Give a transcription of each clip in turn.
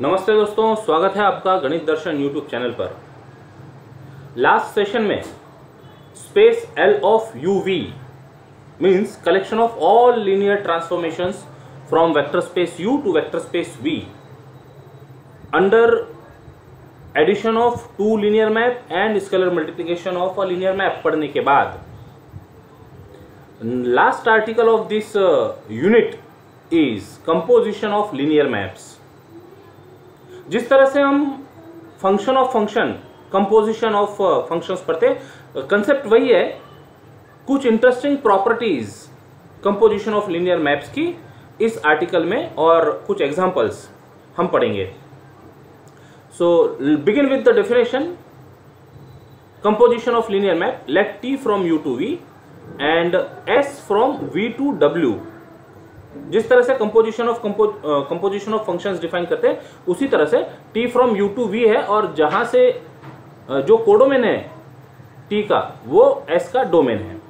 नमस्ते दोस्तों, स्वागत है आपका गणित दर्शन यूट्यूब चैनल पर। लास्ट सेशन में space L of UV means collection of all linear transformations from vector space U to vector space V under addition of two linear map and scalar multiplication of a linear map पढ़ने के बाद last article of this unit is composition of linear maps. जिस तरह से हम function of function, composition of functions पढ़ते, concept वही है। कुछ interesting properties composition of linear maps की इस आर्टिकल में और कुछ एग्जांपल्स हम पढ़ेंगे। So begin with the definition. Composition of linear map, let T from U to V and S from V to W। जिस तरह से कंपोजिशन ऑफ फंक्शंस डिफाइन करते हैं उसी तरह से T from U to V है, और जहां से जो कोडोमेन है T का वो S का डोमेन है।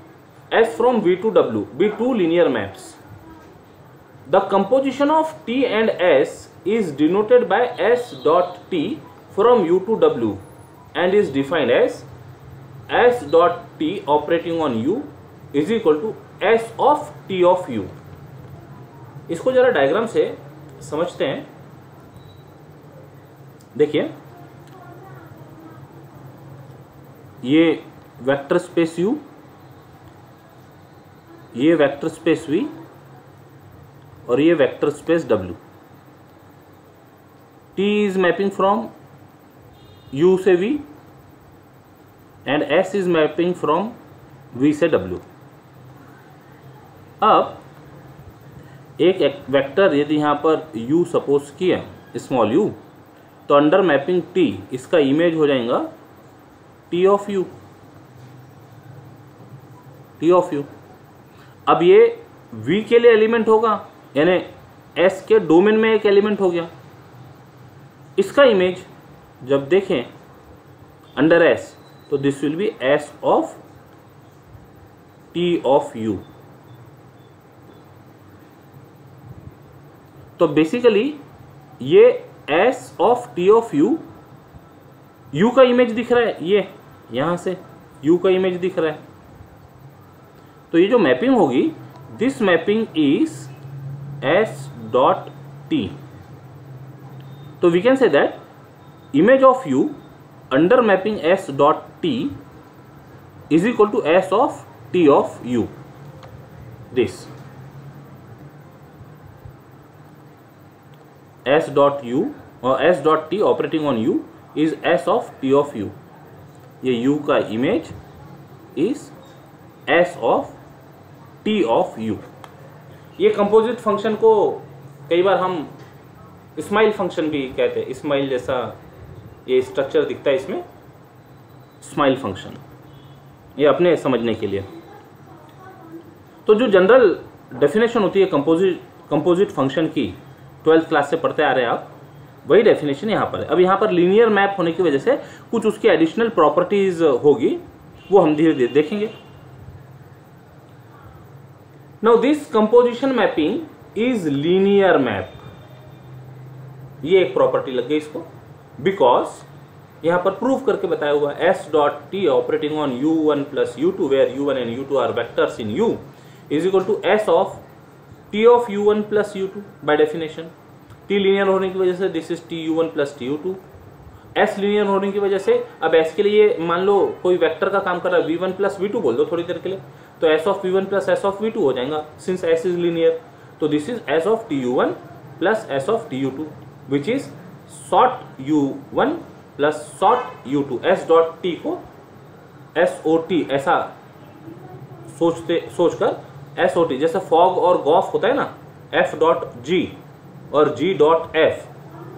S from V to W be two linear maps. The composition of T and S is denoted by S dot T from U to W and is defined as S dot T operating on U is equal to S of T of U। इसको जरा diagram से समझते हैं। देखिए, ये vector space U, ये vector space V और ये vector space W। T is mapping from U से V and S is mapping from V से W। अब एक वेक्टर यदि यहाँ पर U सपोज किया, स्मॉल u, तो अंडर मैपिंग T इसका इमेज हो जाएगा T of U। T of U अब ये V के लिए एलिमेंट होगा, यानी S के डोमेन में एक एलिमेंट हो गया। इसका इमेज जब देखें अंडर S तो this will be S of T of U। तो बेसिकली ये S of T of U, U का इमेज दिख रहा है, ये यहां से U का इमेज दिख रहा है। तो ये जो मैपिंग होगी, this mapping is S dot T। तो we can say that image of U under mapping S dot T is equal to S of T of U। This S dot U और S dot T operating on U is S of T of U। ये U का image is S of T of U। ये composite function को कई बार हम smile function भी कहते हैं। स्माइल जैसा ये स्ट्रक्चर दिखता है इसमें, स्माइल फंक्शन, ये अपने समझने के लिए। तो जो जनरल डेफिनेशन होती है कंपोजिट फंक्शन की, 12th क्लास से पढ़ते आ रहे हैं आप, वही डेफिनेशन यहाँ पर है। अब यहाँ पर लीनियर मैप होने की वजह से कुछ उसकी एडिशनल प्रॉपर्टीज होगी, वो हम धीरे धीरे देखेंगे। Now this composition mapping is linear map. ये एक प्रॉपर्टी लग गई इसको, बिकॉज यहाँ पर प्रूव करके बताया हुआ S dot T operating on U1 plus U2 where U1 and U2 are vectors in U is equal to S of T of U1 plus U2 by definition. T linear होने की वजह से this is TU1 plus TU2। S linear होने की वजह से अब S के लिए मान लो कोई वेक्टर का काम कर रहा है, V1 प्लस V2 बोल दो थोड़ी देर के लिए, तो S of V1 plus S of V2 हो जाएगा सिंस S इज लीनियर। तो this is S of TU1 plus S of TU2 which is short U1 plus short U2। S dot T को SOT ऐसा सोचकर SOT, जैसे fog और Gauff होता है ना, F डॉट G और G डॉट F,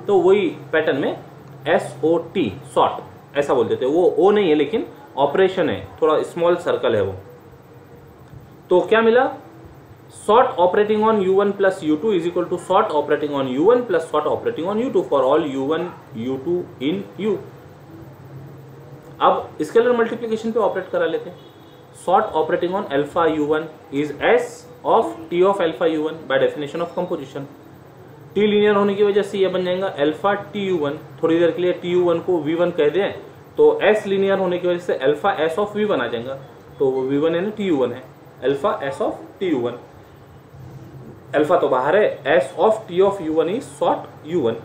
तो वही पैटर्न में SOT शॉर्ट ऐसा बोल देते हैं। वो O नहीं है लेकिन ऑपरेशन है, थोड़ा स्मॉल सर्कल है वो। तो क्या मिला, short operating on U1 plus U2 is equal to short operating on U1 plus short operating on U2 for all U1 U2 in U। अब स्केलर मल्टीप्लिकेशन पे ऑपरेट करा लेते हैं। Short operating on alpha U1 is S of T of alpha U1 by definition of composition। T linear होने की वजह से ये बन जाएगा अल्फा टी यू वन। थोड़ी देर के लिए टी यू वन को वी वन कह दें तो एस लीनियर होने की वजह से alpha S of V one आ जाएगा। तो वो वी वन है ना, टी यू वन है, alpha S of T U one. Alpha तो बाहर है, S of T of U one is short U one.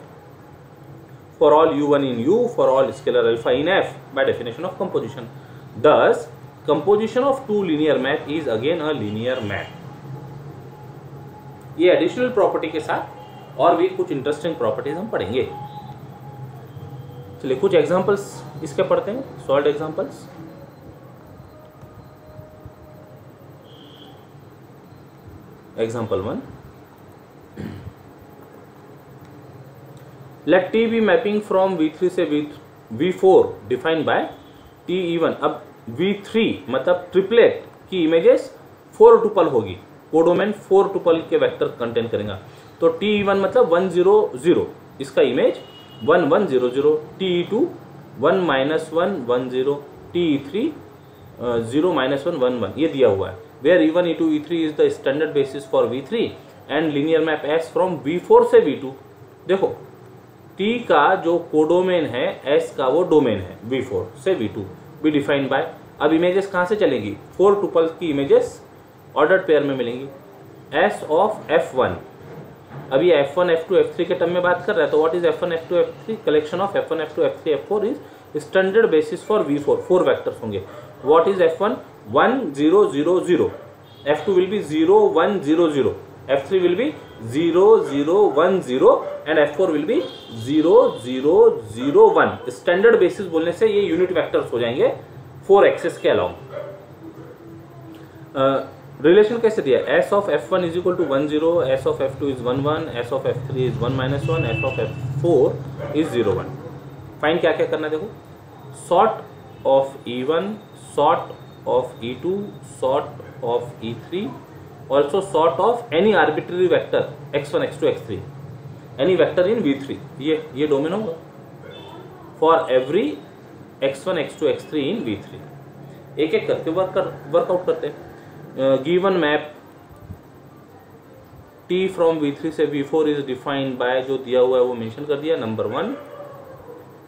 For all u1 in U, for all scalar alpha in F, by definition of composition. Thus, composition of two linear map is again a linear map. ये additional property के साथ और भी कुछ interesting properties हम पढ़ेंगे। चलिए कुछ examples इसके पढ़ते हैं, solved examples। Example 1. Let T be mapping from V3 से V4 डिफाइंड बाय TE1। अब V3 मतलब ट्रिपलेट की इमेजेस 4 टुपल होगी, कोडोमेन 4 टुपल के वेक्टर कंटेन करेगा। तो TE1 मतलब 1 0 0, इसका इमेज 1 1 0 0, TE2 1 -1 1 0, TE3 0 -1 1 1, ये दिया हुआ है। Where E1 E2 E3 is the standard basis for V3 and linear map S from V4 से V2। देखो T का जो कोडोमेन है, S का वो डोमेन है, V4 से V2 भी डिफाइंड बाय। अब इमेजेस कहाँ से चलेंगी? 4 टुपल्स की इमेजेस ऑर्डर्ड पेयर में मिलेंगी। S ऑफ F1, अब ये F1 F2 F3 के टर्म में बात कर रहा है, तो what is F1 F2 F3? Collection of F1 F2 F3 F4 is standard basis for V4, 4 vectors होंगे। What is F1? 1 0 0 0, F2 will be 0 1 0 0, F3 will be 0 0 1 0 and F4 will be 0 0 0 1। Standard basis बोलने से ये unit vectors हो जाएंगे 4 access के along. Relation कैसे दिया? S of F1 is equal to 1 0, S of F2 is 1 1, S of F3 is 1 -1, S of F4 is 0 1। Find क्या क्या करना है, देखो sort of E1, sort of E2, sort of E3, also sort of any arbitrary vector x1 x2 x3, any vector in V3, ये domain होगा for every x1 x2 x3 in V3। एक एक करके वर्कआउट करते हैं। Given map T from V3 से V4 is defined by, जो दिया हुआ है वो मेंशन कर दिया। Number 1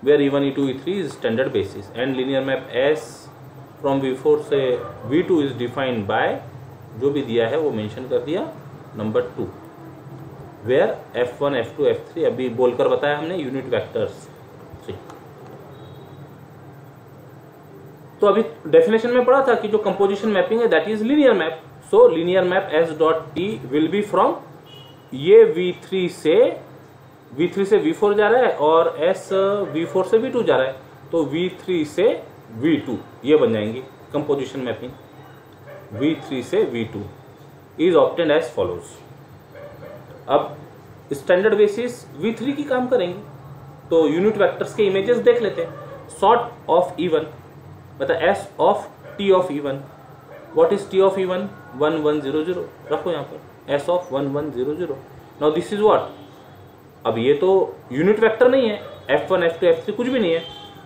where E1 E2 E3 is standard basis and linear map S from V4 से V2 is defined by, जो भी दिया है वो मेंशन कर दिया। Number 2 where F1 F2 F3 अभी बोलकर बताया हमने यूनिट वेक्टर्स 3। तो अभी डेफिनेशन में पढ़ा था कि जो कंपोजिशन मैपिंग है that is linear map. So linear map S dot T will be from, ये V3 से V4 जा रहा है और S V4 से V2 जा रहा है, तो V3 से V2 ये बन जाएंगी कंपोजिशन मैपिंग। V3 से V2 is obtained as follows. अब स्टैंडर्ड बेसिस V3 की काम करेंगे, तो यूनिट वेक्टर्स के इमेजेस देख लेते हैं। सॉर्ट ऑफ E1 मतलब S of T of E1, what is T of E1? 1 1 0 0, रखो यहाँ पर S of 1 1 0 0। Now this is what, अब ये तो यूनिट वेक्टर नहीं है, F1 F2 F3 कुछ भी नहीं है,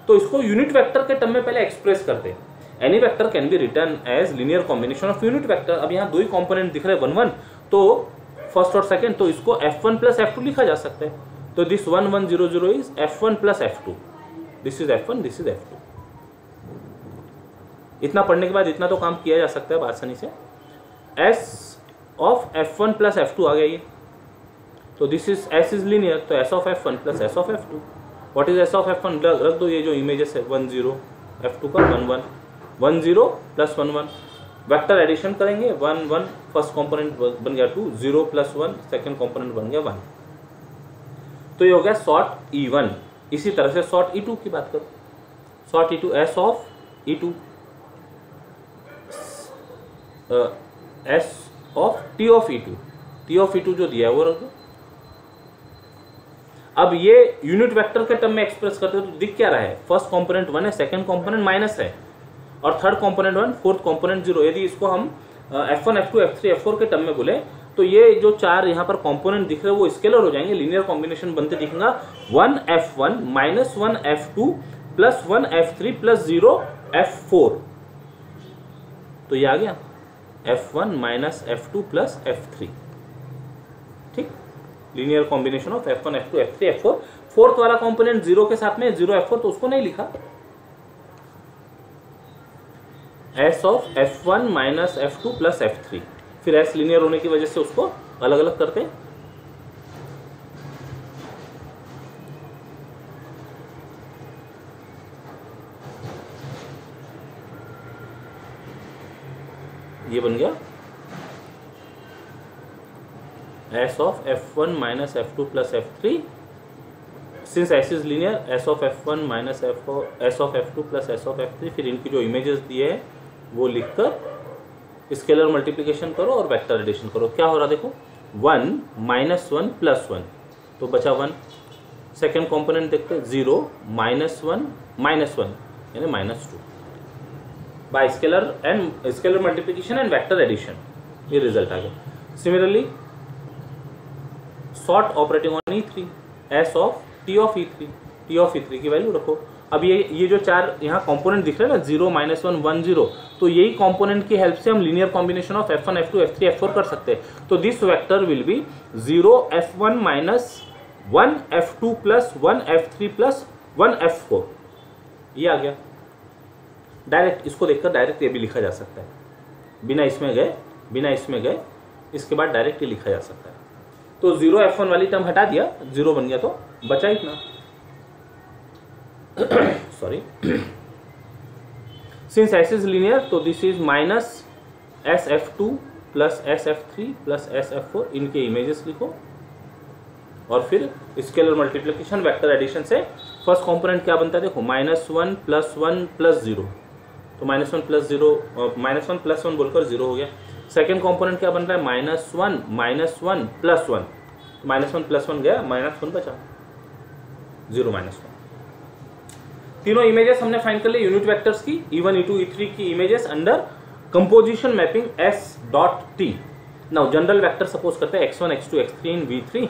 तो इसको यूनिट वेक्टर के टर्म में पहले एक्सप्रेस करते हैं। Any vector can be written as linear combination of unit vector. अब यहाँ दो ही कॉम्पोनेंट दिख रहे हैं 1 1, तो फर्स्ट और सेकंड, तो इसको F1 प्लस F2 लिखा जा सकता है। तो this 1 1 0 0 is F1 plus F2, this is F1, this is F2। इतना पढ़ने के बाद इतना तो काम किया जा सकता है आसानी से। S of F1 plus F2 आ गया ये, तो this is S is linear, तो S of F1 plus S of F2। What is S of F1? रख दो ये जो इमेजेस है 1 0, F2 का 1 1 1 0 प्लस 1 1, वेक्टर एडिशन करेंगे 1 1, फर्स्ट कंपोनेंट बन गया 2, 0 प्लस 1 सेकंड कंपोनेंट बन गया 1। तो ये हो गया सॉर्ट E1। इसी तरह से सॉर्ट E2 की बात करो, sort E2 S of E2, S of T of E2, T of E2 जो दिया है वो रख दो। अब ये यूनिट वेक्टर के टर्म में एक्सप्रेस करते हो तो दिख क्या रहा है? फर्स्ट कंपोनेंट 1 है, सेकंड कंपोनेंट माइनस है और थर्ड कंपोनेंट 1, फोर्थ कंपोनेंट 0। यदि इसको हम F1 F2 F3 F4 के टर्म में बोले तो ये जो चार यहाँ पर कंपोनेंट दिख रहे हैं वो स्केलर हो जाएंगे, लीनियर कॉम्बिनेशन बनते दिखेगा 1 F1 minus 1 F2 plus 1 F3 plus 0 F4। तो ये आ गया F1 minus F2 plus F3। ठीक, linear combination of F1 F2 F3 F4। Fourth वाला कंपोनेंट 0 के साथ में 0 F4 तो उसको नहीं लिखा। S of F1 minus F2 plus F3, फिर S लीनियर होने की वजह से उसको अलग अलग करते हैं। ये बन गया S of F1 minus F2 plus F3, since S is linear S of F1 minus S of F2 plus S of F3। फिर इनकी जो इमेजेस दिए हैं वो लिखकर स्केलर मल्टीप्लिकेशन करो और वेक्टर एडिशन करो। क्या हो रहा देखो, 1 माइनस 1 प्लस 1 तो बचा 1। सेकेंड कॉम्पोनेंट देखते हैं 0 माइनस 1 माइनस 1 यानी minus 2 by scalar multiplication and vector addition, ये रिजल्ट आ गया। Similarly sort operating on E3, S of T of E3, T of E3 की वैल्यू रखो। अब ये जो चार यहाँ कंपोनेंट दिख रहे हैं ना 0 माइनस 1 1 0, तो यही कंपोनेंट की हेल्प से हम linear combination of F1 F2 F3 F4 कर सकते हैं। तो this vector will be 0 F1 minus 1 F2 plus 1 F3 plus 1 F4, ये आ गया। डायरेक्ट इसको देखकर डायरेक्ट ये भी लिखा जा सकता है, बिना इसमें गए इसके बाद डायरेक्ट ये लिखा जा सकता है। तो 0 F1 वाली टर्म हटा दिया, 0 बन गया तो बचा इतना sorry. Since S is linear तो this is minus SF2 plus SF3 plus SF4, इनके इमेजेस लिखो और फिर स्केलर मल्टीप्लिकेशन वेक्टर एडिशन से फर्स्ट कंपोनेंट क्या बनता है देखो, -1 प्लस 1 प्लस 0, तो -1 प्लस 0 -1 प्लस 1 बोलकर 0 हो गया। सेकेंड कंपोनेंट क्या बन रहा है, -1 माइनस 1 प्लस 1, -1 प्लस 1 गया, -1 बचा, 0 -1। तीनों इमेजेस हमने फाइंड कर ली यूनिट वेक्टर्स की, E1 E2 E3 की images under composition mapping S.T। Now general vector suppose करते हैं x1 x2 x3 इन V3,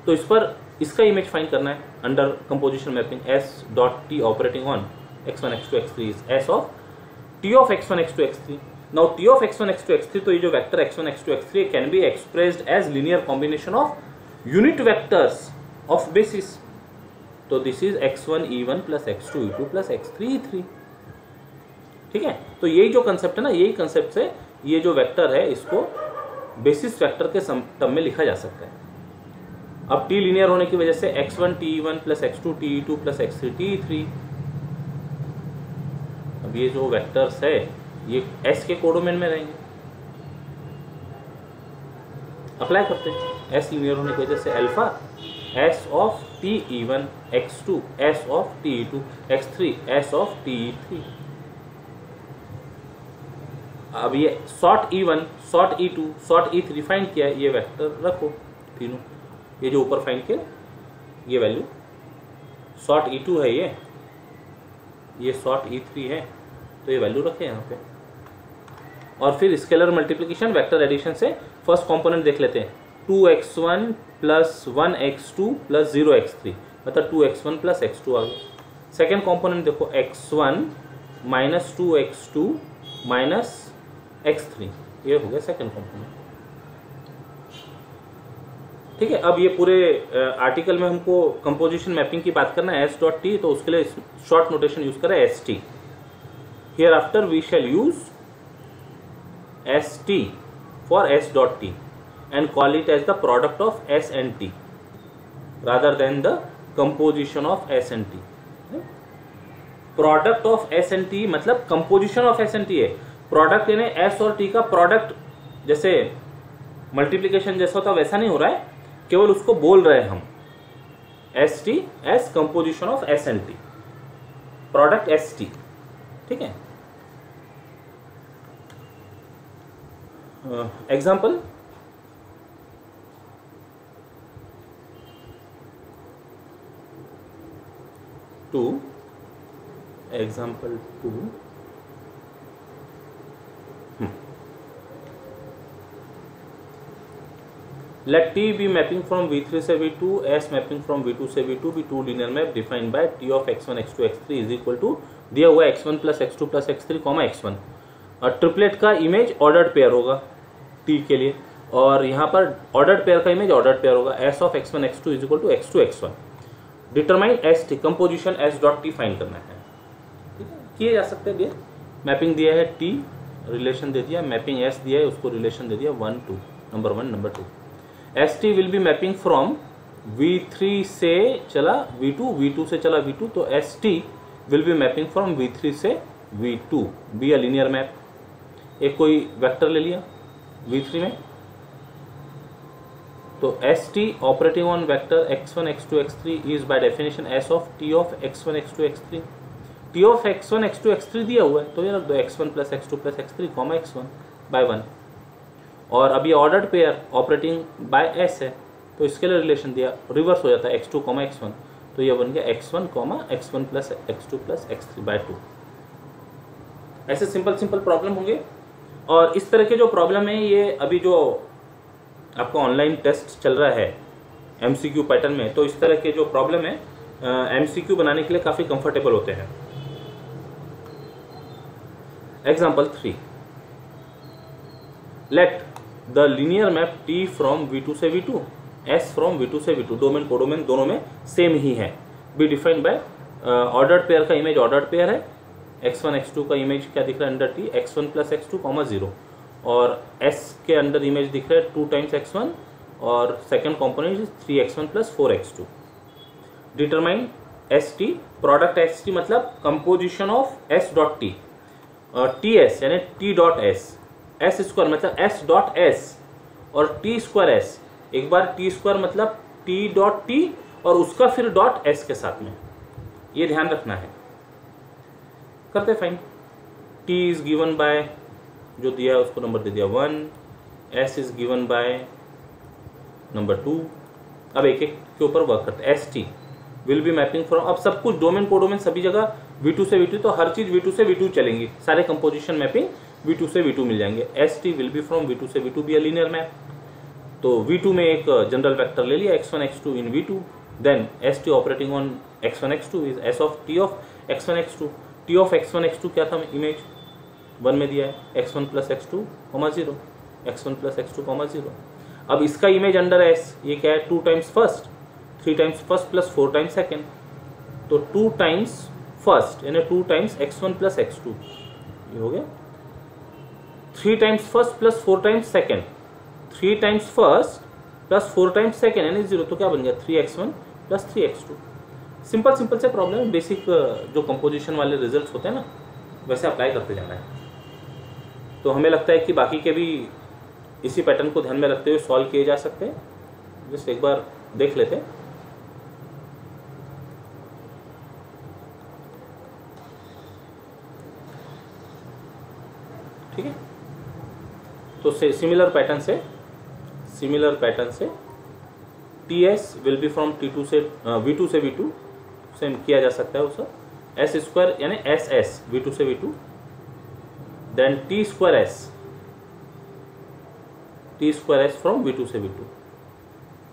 तो इस पर इसका इमेज फाइंड करना है under composition mapping S.T operating on x1 x2 x3 is S of T of x1 x2 x3। Now T of x1 x2 x3, तो ये जो vector x1 x2 x3 can be expressed as linear combination of unit vectors of basis. तो this is x1 e1 plus x2 e2 plus x3 e3। ठीक है, तो यही जो concept है ना, यही कंसेप्ट से ये जो वेक्टर है इसको बेसिस वेक्टर के टर्म में लिखा जा सकता है। अब T लीनियर होने की वजह से x1 t1 plus x2 t2 plus x3 t3। अब ये जो वेक्टर्स है ये S के कोडोमेन में रहेंगे। अप्लाई करते हैं, S लीनियर होने की वजह से alpha S of T1 x2 S of T2 x3 S of T3। अब ये sort E1 sort E2 sort E3 find किया, ये वेक्टर रखो तीनों, ये जो ऊपर फाइंड किया ये वैल्यू सॉर्ट E2 है, ये सॉर्ट E3 है, तो ये वैल्यू रखे यहाँ पे। और फिर स्केलर मल्टीप्लिकेशन वेक्टर एडिशन से फर्स्ट कंपोनेंट देख लेते हैं, 2x1 plus 1x2 plus 0x3, मतलब 2x1 प्लस x2 आ गया। सेकेंड कंपोनेंट देखो x1 minus 2x2 minus x3, ये हो गया सेकेंड कंपोनेंट। ठीक है, अब ये पूरे आर्टिकल में हमको कंपोजिशन मैपिंग की बात करना है S.T, तो उसके लिए शॉर्ट नोटेशन यूज करें ST। Here after we shall use ST for S.T and call it as the product of S and T rather than the composition of S and T। Product of S and T मतलब composition of S and T है। Product यानी S और T का product, जैसे multiplication जैसा होता वैसा नहीं हो रहा है, केवल उसको बोल रहे हैं हम ST as composition of S and T, product ST। ठीक है, example example 2 let T be mapping from V3 से V2, S mapping from V2 से V2 भी two linear map defined by T of x1 x2 x3 is equal to दिया हुआ x1 plus x2 plus x3 comma x1। और triplet का image ordered pair होगा T के लिए, और यहाँ पर ऑर्डर्ड पेयर का इमेज ऑर्डर्ड पेयर होगा, s of x1 x2 is equal to x2 x1। Determine S t, composition s dot t find करना है, ठीक है, किए जा सकते हैं। मैपिंग दिया है टी, रिलेशन दे दिया, मैपिंग एस दिया है, उसको रिलेशन दे दिया 1 2, number 1 number 2। S T will be mapping from V3 से चला V2, V2 से चला V2, तो S T will be mapping from V3 से V2, be a linear map. एक कोई वेक्टर ले लिया V3 में, तो S T operating on vector x1 x2 x3 is by definition S of T of x1 x2 x3। T of x1 x2 x3 दिया हुआ है, तो ये रख दो x1 plus x2 plus x3 comma x1 bye 1। और अभी ordered pair operating by s है, तो इसके लिए रिलेशन दिया, रिवर्स हो जाता है x2 कॉमा x1, तो ये बन गया x1 comma x1 plus x2 plus x3 bye 2। ऐसे सिंपल प्रॉब्लम होंगे। और इस तरह के जो प्रॉब्लम है, ये अभी जो आपका ऑनलाइन टेस्ट चल रहा है MCQ पैटर्न में, तो इस तरह के जो प्रॉब्लम है MCQ बनाने के लिए काफ़ी कंफर्टेबल होते हैं। Example 3, let the linear map T from V2 से V2, S फ्रॉम V2 से V2, डोमेन कोडोमेन दोनों में सेम ही है, be defined by ordered pair का इमेज ऑर्डर्ड पेयर है, x1 x2 का इमेज क्या दिख रहा है under T, x1 plus x2 comma 0, और S के अंदर इमेज दिख रहा है 2 टाइम्स x1 और second component 3x1 plus 4x2। Determine S T, product S T मतलब composition of s dot T, T S यानी t dot S, S square मतलब s डॉट एस और t स्क्वायर एस, एक बार t square मतलब t dot T और उसका फिर डॉट s के साथ में, ये ध्यान रखना है। करते fine, t is given by जो दिया है उसको नंबर दे दिया 1, s is given by number 2। अब एक एक के ऊपर वर्क करते हैं। S T will be mapping from, अब सब कुछ डोमेन कोडोमेन सभी जगह V2 से V2, तो हर चीज V2 से V2 चलेंगी, सारे कंपोजिशन मैपिंग V2 से V2 मिल जाएंगे। S T will be from V2 से V2 be a linear map, तो V2 में एक जनरल वेक्टर ले लिया x1 x2 in V2, then S T operating on x1 x2 is S of T of x1 x2। T of x1 x2 क्या था, image 1 में दिया है x1 plus x2 comma 0, x1 plus x2 comma 0। अब इसका image under S, ये क्या है 2 times first, 3 times first plus 4 times second, तो 2 टाइम्स फर्स्ट यानी 2 टाइम्स x1 प्लस x2, ये हो गया 3 times first plus 4 times second, 3 times first plus 4 times second यानी 0, तो क्या बन गया 3x1 प्लस 3x2। सिंपल से प्रॉब्लम, बेसिक जो कंपोजिशन वाले रिजल्ट्स होते हैं ना, वैसे अप्लाई करते जाना है। तो हमें लगता है कि बाकी के भी इसी पैटर्न को ध्यान में रखते हुए सॉल्व किए जा सकते हैं। जस्ट एक बार देख लेते हैं। ठीक है, तो सिमिलर पैटर्न से T S will be from T2 से V2 से V2 सेम किया जा सकता है उसका, एस स्क्वायर यानी एस एस V2 से V2, then T square S from V2 से V2।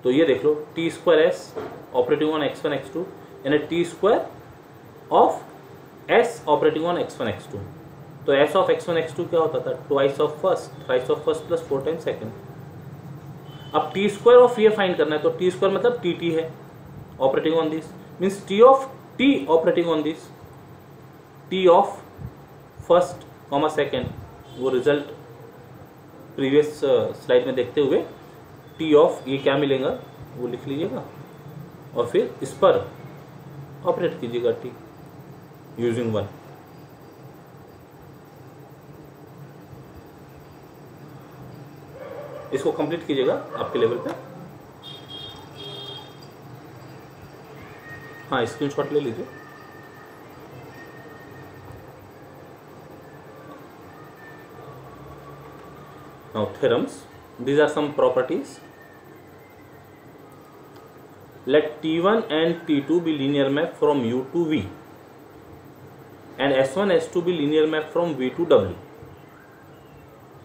तो ये देख लो T square S operating on x1 x2 यानी T square of S operating on x1 x2, तो एस ऑफ x1 x2 क्या होता था, twice of first, thrice of first plus 4 times second. अब टी स्क्वायर ऑफ ये find करना है, तो टी स्क्वायर मतलब टी टी है operating on this, means T of T operating on this, T of first comma second, वो result previous slide में देखते हुए टी ऑफ ये क्या मिलेगा वो लिख लीजिएगा और फिर इस पर ऑपरेट कीजिएगा टी यूजिंग 1। इसको कंप्लीट कीजिएगा आपके लेवल पे। हाँ, स्क्रीनशॉट ले लीजिए। Now theorems, these are some properties. Let T1 and T2 be linear map from U to V and S1 S2 be linear map from V to W.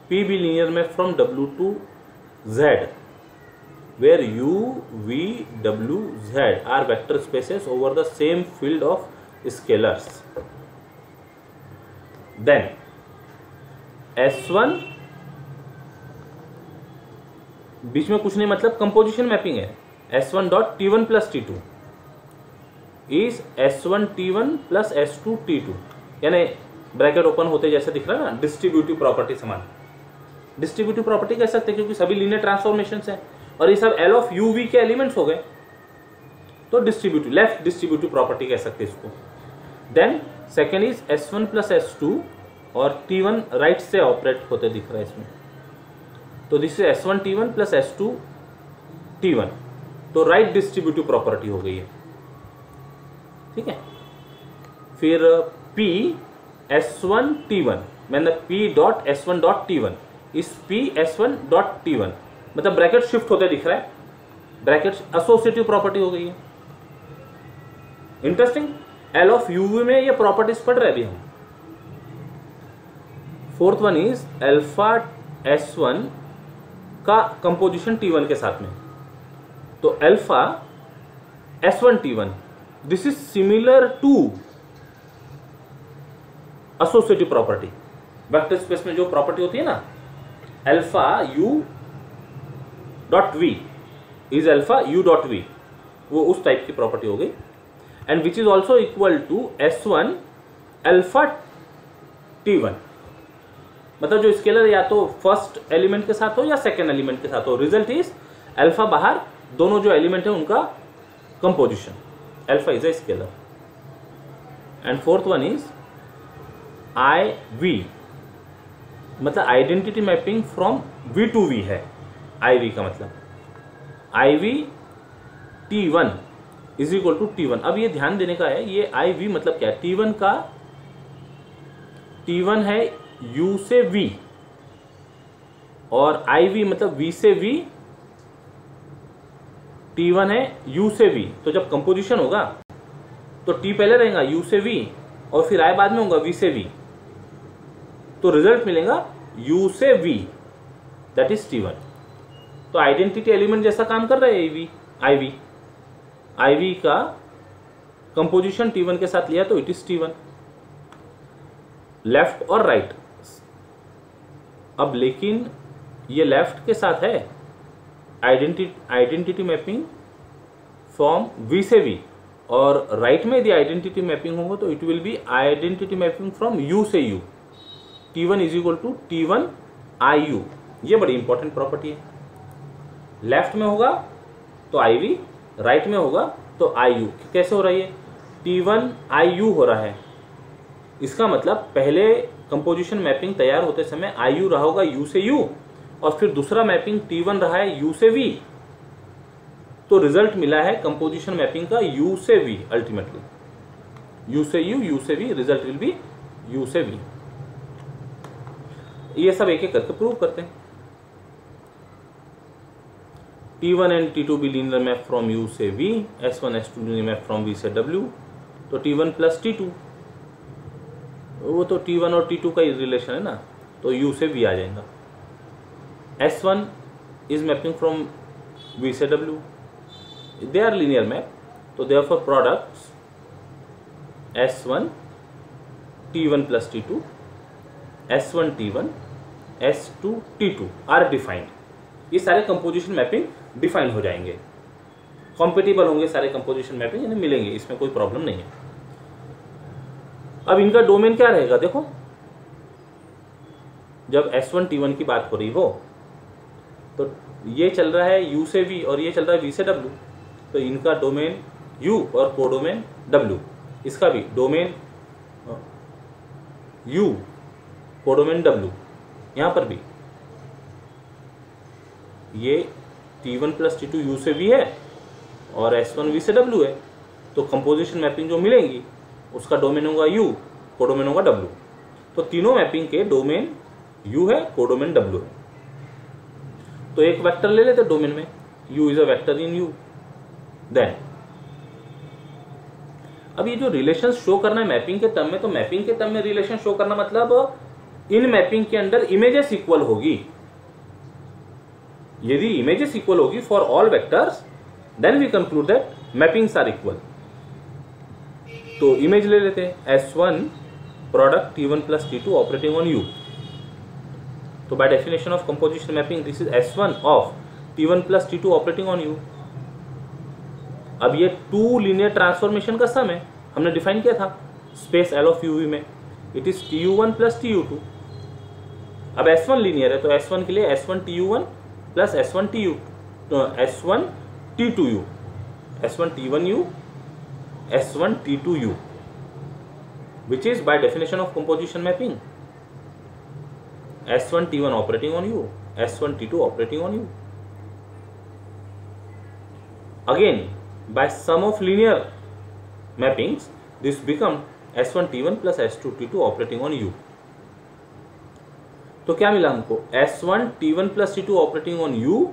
P be linear map from W to Z, where U, V, W, Z are vector spaces over the same field of scalars. Then S1 बीच में कुछ नहीं, मतलब composition mapping है। S1 dot T1 plus T2 is S1 T1 plus S2 T2, यानी bracket open होते जैसे दिख रहा है ना, डिस्ट्रीब्यूटिव प्रॉपर्टी समान। डिस्ट्रीब्यूटिव प्रॉपर्टी कह सकते हैं क्योंकि सभी लीनियर ट्रांसफॉर्मेशन है और ये सब L ऑफ UV के एलिमेंट्स हो गए, तो डिस्ट्रीब्यूटिव, लेफ्ट डिस्ट्रीब्यूटिव प्रॉपर्टी कह सकते हैं इसको। Then second is S1 plus S2 और T1 राइट से ऑपरेट होते दिख रहा है इसमें, तो this is S1 T1 plus S2 T1, तो राइट डिस्ट्रीब्यूटिव प्रॉपर्टी हो गई है, ठीक है। फिर P S1 T1, मतलब P dot S1 dot T1 इस P S1 डॉट T1, मतलब ब्रैकेट शिफ्ट होते दिख रहा है, ब्रैकेट एसोसिएटिव प्रॉपर्टी हो गई है। इंटरेस्टिंग, L ऑफ UV में ये प्रॉपर्टीज पढ़ रहे अभी हम। Fourth one is alpha S1 का कंपोजिशन T1 के साथ में, तो alpha S1 T1 this is similar to associative property. Vector space में जो प्रॉपर्टी होती है ना, alpha U dot V is alpha U dot V, वो उस टाइप की प्रॉपर्टी हो गई। And which is also equal to S1 alpha T1, मतलब जो स्केलर या तो फर्स्ट एलिमेंट के साथ हो या सेकेंड एलिमेंट के साथ हो, रिजल्ट इज अल्फा बाहर, दोनों जो एलिमेंट है उनका composition, alpha is a scalar. And fourth one is IV, मतलब identity mapping from V to V है, IV का मतलब IV T1 is equal to T1। अब ये ध्यान देने का है, ये IV मतलब क्या है, T1 का T1 है U से V और IV मतलब V से V, T1 है U से V, तो जब कंपोजिशन होगा तो T पहले रहेगा U से V और फिर I बाद में होगा V से V, तो रिजल्ट मिलेगा U से V, दैट इज T1। तो आइडेंटिटी एलिमेंट जैसा काम कर रहा है IV का कंपोजिशन T1 के साथ लिया तो इट इज T1, लेफ्ट और राइट। अब लेकिन ये लेफ्ट के साथ है आइडेंटिटी मैपिंग फ्रॉम V से V, और राइट में यदि आइडेंटिटी मैपिंग होगा तो it will be identity mapping from U से U, T1 is equal to T1 IU। ये बड़ी इंपॉर्टेंट प्रॉपर्टी है। लेफ्ट में होगा तो IV, राइट में होगा तो IU। कैसे हो रही है, T1 IU हो रहा है, इसका मतलब पहले कंपोजिशन मैपिंग तैयार होते समय IU रहा होगा U से U और फिर दूसरा मैपिंग T1 रहा है U से V, तो रिजल्ट मिला है कंपोजिशन मैपिंग का U से V, अल्टीमेटली U से U से V, result will be U से V। ये सब एक एक करके प्रूव करते हैं। T1 एंड T2 भी लीनियर मैप फ्रॉम U से V, S1 S2 linear map from V से W, तो T1 प्लस T2, वो तो T1 और T2 का ही रिलेशन है ना, तो U से V आ जाएगा। S1 is mapping from V से W, they are linear map, तो therefore products S1 T1 plus T2, S1 T1 S2 T2 are defined. ये सारे कंपोजिशन मैपिंग डिफाइन हो जाएंगे, कॉम्पेटिबल होंगे सारे कंपोजिशन मैपिंग, यानी मिलेंगे, इसमें कोई प्रॉब्लम नहीं है। अब इनका डोमेन क्या रहेगा, देखो जब S1 T1 की बात हो रही हो तो ये चल रहा है U से V और ये चल रहा है V से W, तो इनका डोमेन U और कोडोमेन W, इसका भी डोमेन U कोडोमेन W, यहां पर भी ये T1 प्लस T2 U से V है और S1 V से W है, तो कंपोजिशन मैपिंग जो मिलेंगी उसका डोमेन होगा U, कोडोमेन होगा W, तो तीनों मैपिंग के डोमेन U है, कोडोमेन W है। तो एक वेक्टर ले लेते डोमेन में, U is a vector in U। Then अब ये जो रिलेशन शो करना है मैपिंग के टर्म में, तो मैपिंग के टर्म में रिलेशन शो करना मतलब इन मैपिंग के अंदर इमेजेस इक्वल होगी। यदि इमेजेस इक्वल होगी for all vectors, then we conclude that mappings are equal. तो इमेज ले लेते हैं S1 product T1 plus T2 operating on U, तो by definition of composition mapping this is S1 of T1 plus T2 operating on U। अब ये to linear transformation का सम है, हमने डिफाइन किया था स्पेस L ऑफ UV में, it is TU1 plus TU2। अब S1 लीनियर है तो S1 के लिए S1 TU1 plus S1 TU S1 T2U, S1 T1U, S1 T2U, which is by definition of composition mapping S1 T1 operating on U, S1 T2 operating on U. Again, by sum of linear mappings, this become S1 T1 plus S2 T2 operating on U. तो क्या मिला हमको, S1 T1 plus T2 operating on U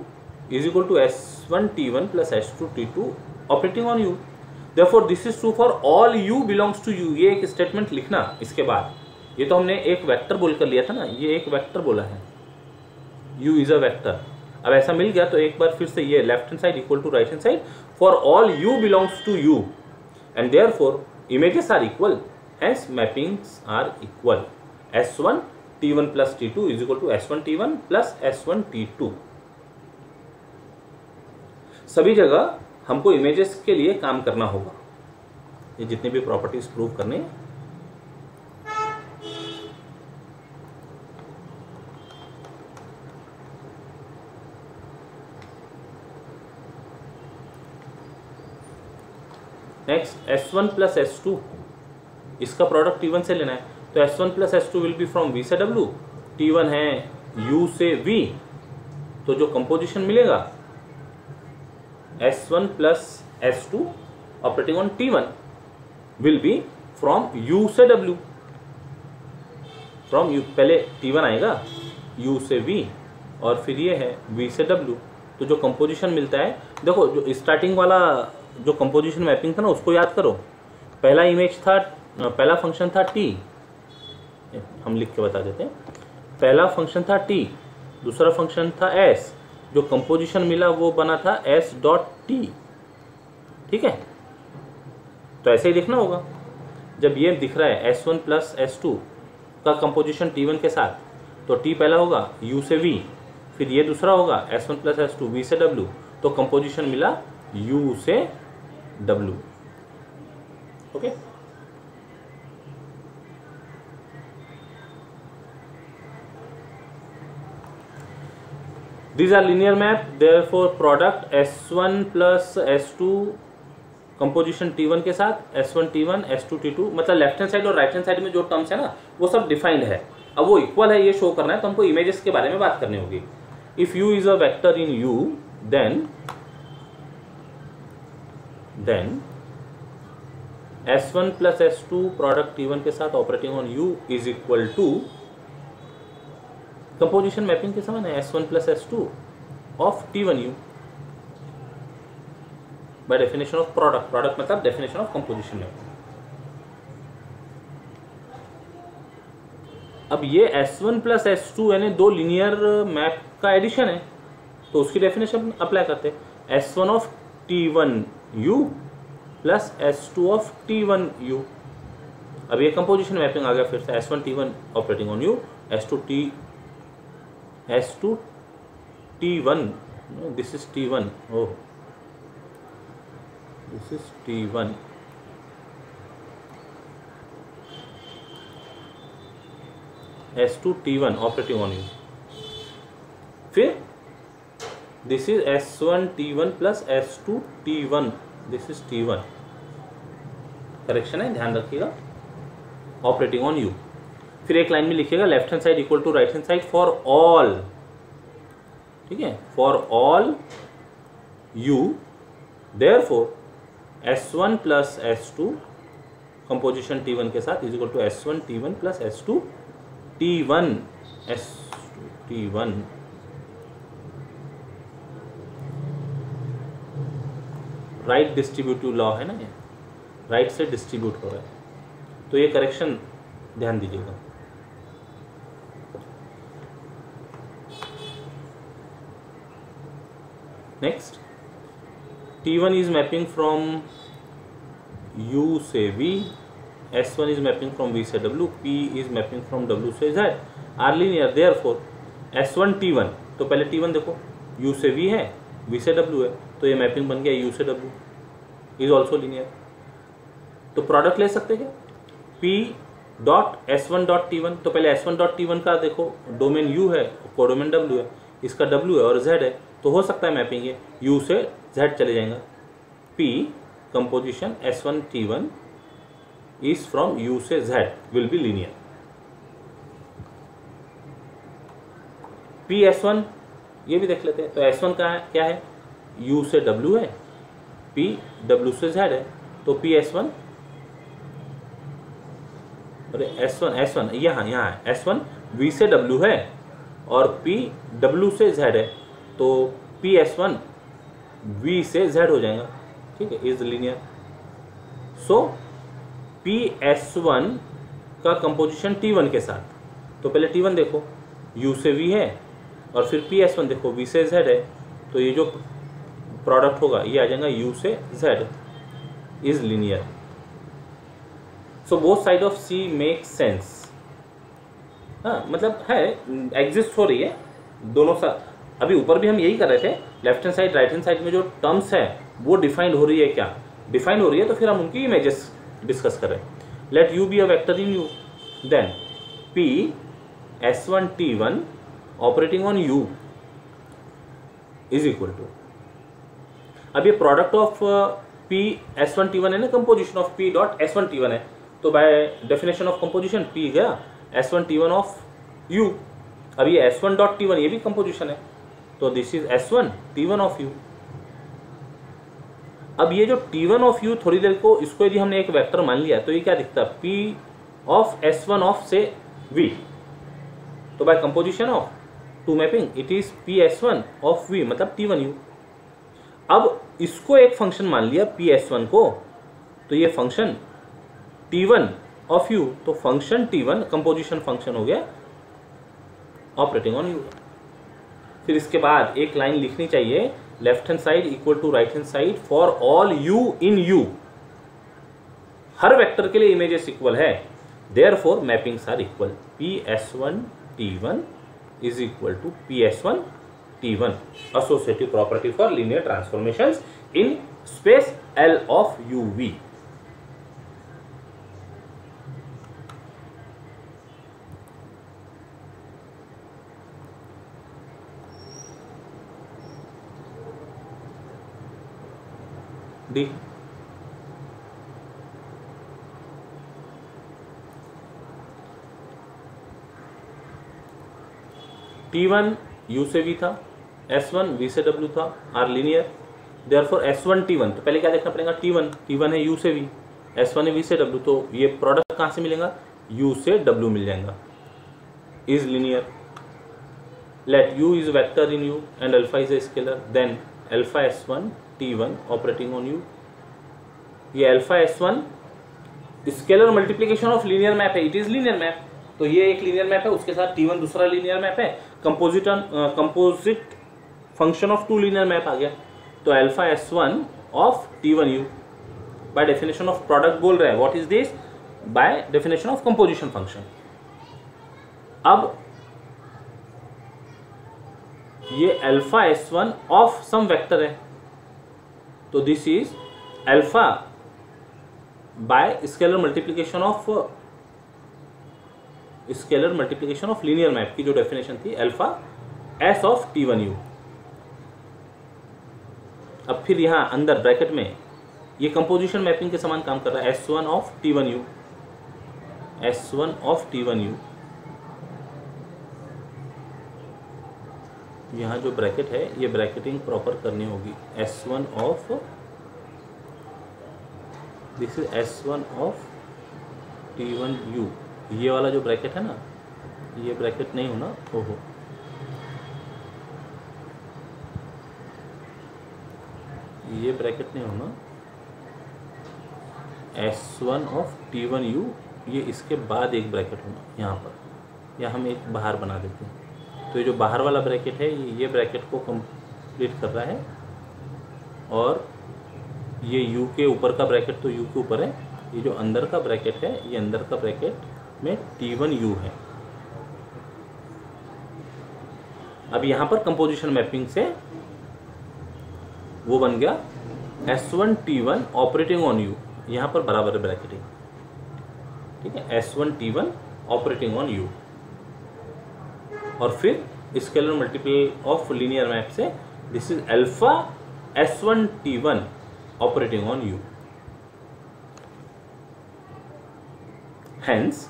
is equal to S1 T1 plus S2 T2 operating on U. Therefore, this is true for all U belongs to U. ये एक statement लिखना इसके बाद, ये तो हमने एक वेक्टर बोल कर लिया था ना, ये एक वेक्टर बोला है, U is a vector। अब ऐसा मिल गया तो एक बार फिर से ये left hand side equal to right hand side for all U belongs to U and therefore images are equal, hence mappings are equal। S1 T1 plus T2 is equal to S1 T1 plus S1 T2। सभी जगह हमको images के लिए काम करना होगा, ये जितने भी प्रॉपर्टीज प्रूव करने। नेक्स्ट S1 प्लस S2, इसका प्रोडक्ट T1 से लेना है, तो S1 plus S2 will be from V से W, T1 है U से V, तो जो कंपोजिशन मिलेगा S1 plus S2 operating on T1 will be from U से W, from U, पहले T1 आएगा U से V और फिर ये है V से W। तो जो कंपोजिशन मिलता है, देखो जो स्टार्टिंग वाला जो कंपोजिशन मैपिंग था ना उसको याद करो, पहला इमेज था, पहला फंक्शन था T, हम लिख के बता देते हैं, पहला फंक्शन था T, दूसरा फंक्शन था S, जो कंपोजिशन मिला वो बना था S डॉट T, ठीक है। तो ऐसे ही लिखना होगा, जब ये दिख रहा है S1 प्लस S2 का कंपोजिशन T1 के साथ, तो T पहला होगा U से V, फिर ये दूसरा होगा S1 प्लस S2 V से W, तो कंपोजिशन मिला U से W, okay. These are linear map, therefore product S1 plus S2 composition T1 के साथ S1 T1 S2 T2, मतलब लेफ्ट हैंड साइड और राइट हैंड साइड में जो टर्म्स है ना वो सब डिफाइंड है। अब वो इक्वल है ये शो करना है तो हमको इमेजेस के बारे में बात करनी होगी। If U is a vector in U, then S1 plus S2 product T1 के साथ operating on U is equal to, composition mapping के समान है S1 plus S2 of T1U by definition of product, product मतलब definition of composition mapping. अब ये S1 plus S2 यानी दो लीनियर मैप का एडिशन है, तो उसकी डेफिनेशन अप्लाई करते हैं, S1 of T1U plus S2 of T1U। अब ये कंपोजिशन मैपिंग आ गया फिर से, S1 T1 operating on U, S2 T1, this is T1, oh this is T1, S2 T1 operating on U, फिर this is S1 T1 plus S2 T1, this is T1, correction है ध्यान रखिएगा, operating on U। फिर एक line में लिखिएगा left hand side equal to right hand side for all, ठीक है, for all U, therefore S1 plus S2 composition T1 के साथ is equal to S1 T1 plus S2 T1 S2 T1। Right distributive law है ना, ये right से distribute हो रहा है, तो ये करेक्शन ध्यान दीजिएगा। Next, T1 is mapping from U से V, S1 is mapping from V से W, P is mapping from W से Z, are linear, therefore S1 T1, तो पहले T1 देखो, U से V है, V से W है, तो ये मैपिंग बन गया U से W, इज ऑल्सो लीनियर। तो प्रोडक्ट ले सकते क्या, P.S1.T1, तो पहले S1.T1 का देखो डोमेन U है, कोडोमेन W है, इसका W है और Z है, तो हो सकता है मैपिंग ये U से Z चले जाएगा। P composition S1T1 is from U से Z will be linear. P/S1 ये भी देख लेते हैं, तो S1 का है क्या है, U से W है, P W से Z है, तो P/S1, अरे S1 यहाँ है, S1 V से W है और P W से Z है, तो P/S1 V से Z हो जाएगा, ठीक है, इज लीनियर। सो P/S1 का कंपोजिशन T1 के साथ, तो पहले T1 देखो U से V है और फिर P/S1 देखो V से Z है, तो ये जो प्रोडक्ट होगा ये आ जाएगा U से Z is linear. So both side of C make sense. हाँ, मतलब है, एग्जिस्ट हो रही है दोनों साइड। अभी ऊपर भी हम यही कर रहे थे, left hand side right hand side में जो टर्म्स है वो डिफाइंड हो रही है, क्या डिफाइंड हो रही है, तो फिर हम उनकी इमेजेस डिस्कस करें। Let U be a vector in U, then P/S1T1 operating on U is equal to, अब ये प्रोडक्ट ऑफ P/S1T1 है ना, कंपोजिशन ऑफ P.S1T1 है, तो by definition of composition P गया S1T1 ऑफ U। अब ये S1.T1 ये भी कंपोजिशन है, तो this is S1T1 of U। अब ये जो T1 ऑफ U, थोड़ी देर को इसको यदि हमने एक वेक्टर मान लिया तो ये क्या दिखता है, P/S1 ऑफ से V, तो by composition of two mapping it is P/S1 of V, मतलब T1U। अब इसको एक फंक्शन मान लिया P/S1 को, तो ये फंक्शन T1 ऑफ U, तो फंक्शन T1 कंपोजिशन फंक्शन हो गया ऑपरेटिंग ऑन U। फिर इसके बाद एक लाइन लिखनी चाहिए, left hand side equal to right hand side for all U in U, हर वेक्टर के लिए इमेजेस इक्वल है, therefore mappings are equal. P/S1T1 is equal to P/S1T1, associative property for linear transformations in space L of UV। D T1 U से V था, S1 V से W था, are linear, therefore S1T1, तो पहले क्या देखना पड़ेगा, T1 है U से V, S1 है V से W, तो ये प्रोडक्ट कहाँ से मिलेगा, U से W मिल जाएगा, is linear. Let U is vector in U and alpha is a scalar, then alpha S1T1 operating on U। ये alpha S1 scalar multiplication of linear map है, इट इज लीनियर मैप, तो ये एक linear map है, उसके साथ T1 दूसरा linear map है, composite function of two linear map आ गया, तो alpha S1 of T1U by definition of product बोल रहा है, what is this, by definition of composition function. अब ये alpha S1 of some vector है, तो this is alpha by scalar multiplication of linear map की जो डेफिनेशन थी, अल्फा S ऑफ T1U। अब फिर यहां अंदर ब्रैकेट में ये कंपोजिशन मैपिंग के समान काम कर रहा है, S1 of T1U, S1 of T1U, यहाँ जो ब्रैकेट है ये ब्रैकेटिंग प्रॉपर करनी होगी, S1 of, this is S1 of T1U, ये वाला जो ब्रैकेट है ना, ये ब्रैकेट नहीं होना, ओहो, ये ब्रैकेट नहीं होना, S1 ऑफ T1U, ये इसके बाद एक ब्रैकेट होना यहाँ पर, या हम एक बाहर बना देते हैं, तो ये जो बाहर वाला ब्रैकेट है ये ब्रैकेट को कंप्लीट कर रहा है, और ये U के ऊपर का ब्रैकेट तो U के ऊपर है, ये जो अंदर का ब्रैकेट है ये अंदर का ब्रैकेट में T1U है। अब यहाँ पर कंपोजिशन मैपिंग से वो बन गया S1T1 ऑपरेटिंग ऑन U, यहाँ पर बराबर ब्रैकेटिंग, ठीक है, S1T1 ऑपरेटिंग ऑन U, और फिर scalar multiple of linear map से this is alpha S1T1 operating on U। Hence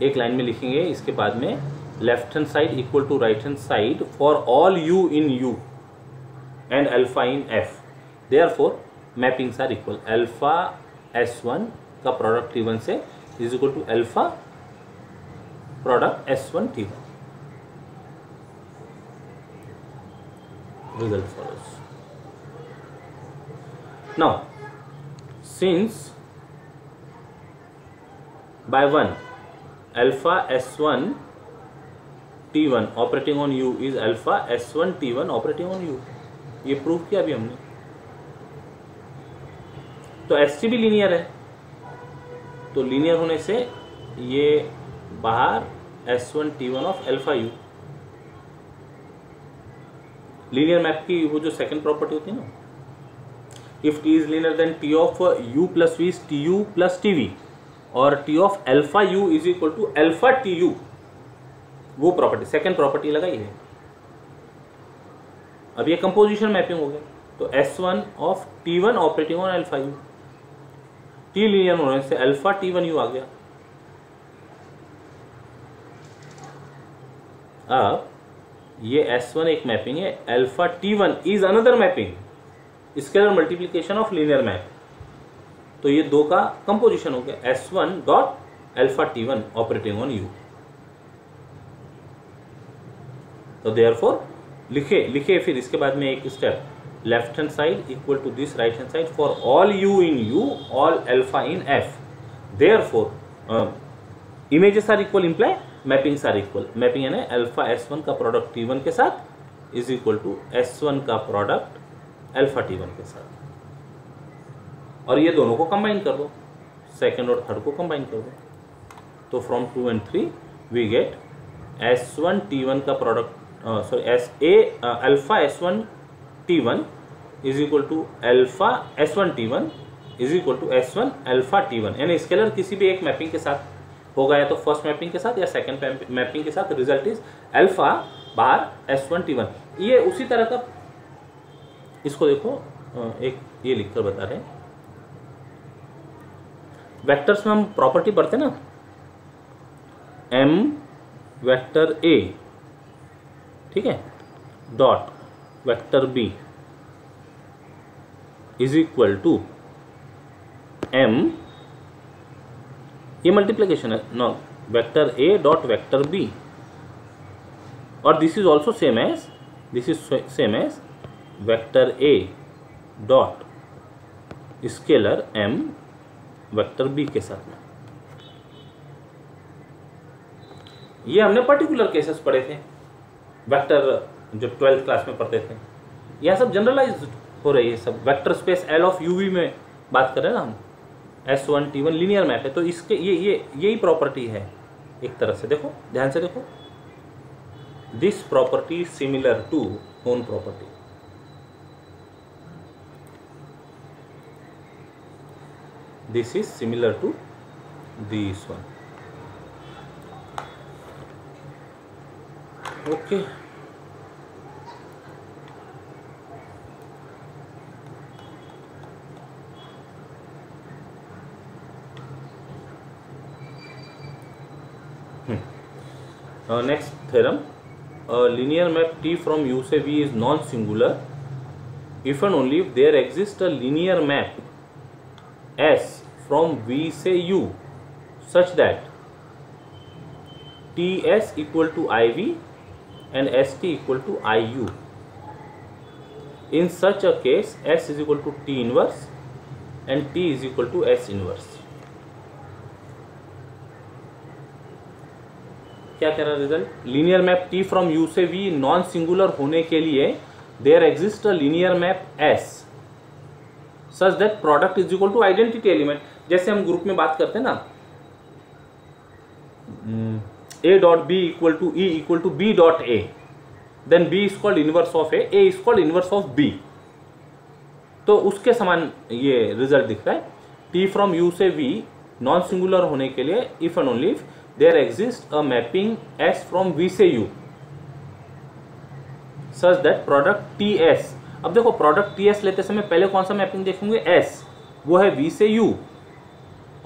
एक लाइन में लिखेंगे इसके बाद में left hand side equal to right hand side for all U in U and alpha in F, therefore mappings are equal. Alpha S1 का product T1 से is equal to alpha product S1T1। Result follows. Now, since by 1 alpha S1 T1 operating on U is alpha S1 T1 operating on U, ये prove किया अभी हमने। तो ST भी linear है, तो लीनियर होने से ये बाहर S1 T1 of alpha U, linear map की वो जो सेकंड प्रॉपर्टी होती है ना, if T is linear then T of U plus V is T U plus T V, और T of alpha U is equal to alpha T U, वो property second property लगाई है। अब ये composition mapping हो गया, तो S1 of T1 operating on alpha u, T linear होने से अल्फा T1 यू आ गया। अब ये S1 एक मैपिंग है, alpha T1 is another mapping, scalar multiplication of linear map, तो ये दो का कंपोजिशन हो गया S1 dot alpha T1 operating on U। तो देयरफॉर लिखे फिर इसके बाद में एक step, left hand side equal to this right hand side for all U in U, all alpha in F, therefore images are equal imply mappings are equal. Mapping यानी alpha S1 का product T1 के साथ is equal to S1 का product alpha T1 के साथ, और ये दोनों को कंबाइन कर दो, सेकंड और थर्ड को कंबाइन कर दो, तो from 2 and 3 we get S1 T1 का product alpha S1 T1 is equal to alpha S1 T1 is equal to S1 alpha T1, यानी स्केलर किसी भी एक मैपिंग के साथ होगा, या तो फर्स्ट मैपिंग के साथ या सेकंड मैपिंग के साथ, result is alpha bar S1 T1। ये उसी तरह का, इसको देखो एक ये लिखकर बता रहे हैं, वेक्टर्स में हम प्रॉपर्टी पढ़ते ना, M वेक्टर A, ठीक है, dot vector B is equal to M, ये मल्टीप्लिकेशन है no, vector A dot vector B, और this is also same as, this is same as vector A dot scalar M vector B के साथ में। ये हमने पर्टिकुलर केसेस पढ़े थे, वेक्टर जब 12th क्लास में पढ़ते थे, यह सब जनरलाइज हो रही है सब। Vector space L of UV में बात कर रहे हैं ना हम, S1 T1 लीनियर मैप है, तो इसके यही प्रॉपर्टी है एक तरह से। देखो ध्यान से देखो, this property similar to known property, this is similar to this one, okay. Next theorem, linear map T from U से V is non-singular if and only if there exists a linear map S from V से U such that TS equal to IV and ST equal to IU. In such a case, S is equal to T inverse and T is equal to S inverse. क्या कह रहा है result, linear map T from U से V non singular होने के लिए there exist a linear map S such that product is equal to identity element. जैसे हम ग्रुप में बात करते हैं ना, A dot B equal to E equal to B dot A, then B is called inverse of A is called inverse of B। तो उसके समान ये रिजल्ट दिख रहा है। टी फ्रॉम यू से वी नॉन सिंगुलर होने के लिए if and only if there exist a mapping S from V से U such that product T S. अब देखो प्रोडक्ट टी एस लेते समय पहले कौन सा मैपिंग देखेंगे, एस, वो है वी से यू,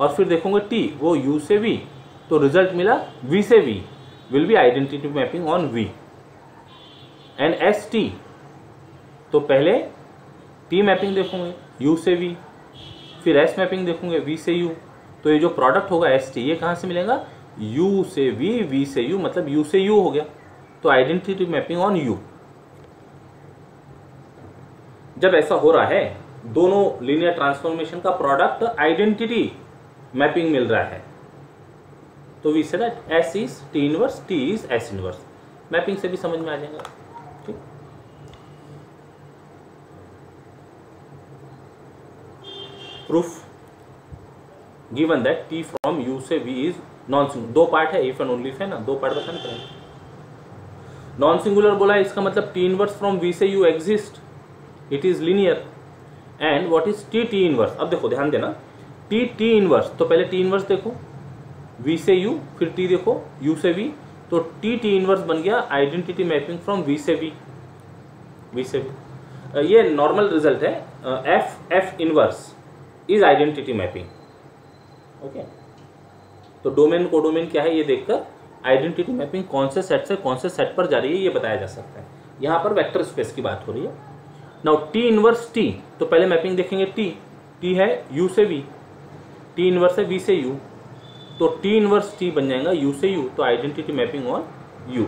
और फिर देखोगे टी, वो यू से वी, तो रिजल्ट मिला वी से V will be identity mapping on V. And S T, तो पहले टी मैपिंग देखोगे यू से वी, फिर एस मैपिंग देखोगे वी से यू, तो ये जो प्रोडक्ट होगा एस टी ये कहाँ से मिलेगा, यू से वी, वी से यू, मतलब यू से यू हो गया, तो आइडेंटिटी मैपिंग ऑन यू। जब ऐसा हो रहा है दोनों लीनियर ट्रांसफॉर्मेशन का प्रोडक्ट आइडेंटिटी मैपिंग मिल रहा है, तो we say that S is T inverse, T is S inverse. Mapping से भी समझ में आ जाएगा। ठीक, proof given that T from U से वी इज नॉन सिंगुलर। दो पार्ट है, इफ एंड ओनली इफ है ना, दो पार्ट बताने पड़ेंगे। नॉन सिंगुलर बोला है, इसका मतलब टी इनवर्स फ्रॉम वी से you exist, it is linear. And what is T T inverse. अब देखो ध्यान देना, टी टी इनवर्स, तो पहले टी इनवर्स देखो वी से यू, फिर टी देखो यू से वी, तो टी टी इनवर्स बन गया आइडेंटिटी मैपिंग फ्रॉम वी से वी, वी से वी। ये नॉर्मल रिजल्ट है, F F inverse is identity mapping. Okay, तो डोमेन कोडोमेन क्या है ये देखकर आइडेंटिटी मैपिंग कौन से सेट से कौन से सेट पर जा रही है ये बताया जा सकता है। यहाँ पर वेक्टर स्पेस की बात हो रही है। नाउ टी इनवर्स टी, तो पहले मैपिंग देखेंगे टी, टी है यू से वी, टी इनवर्स है वी से यू, तो टी इनवर्स टी बन जाएगा यू से यू, तो identity mapping on U,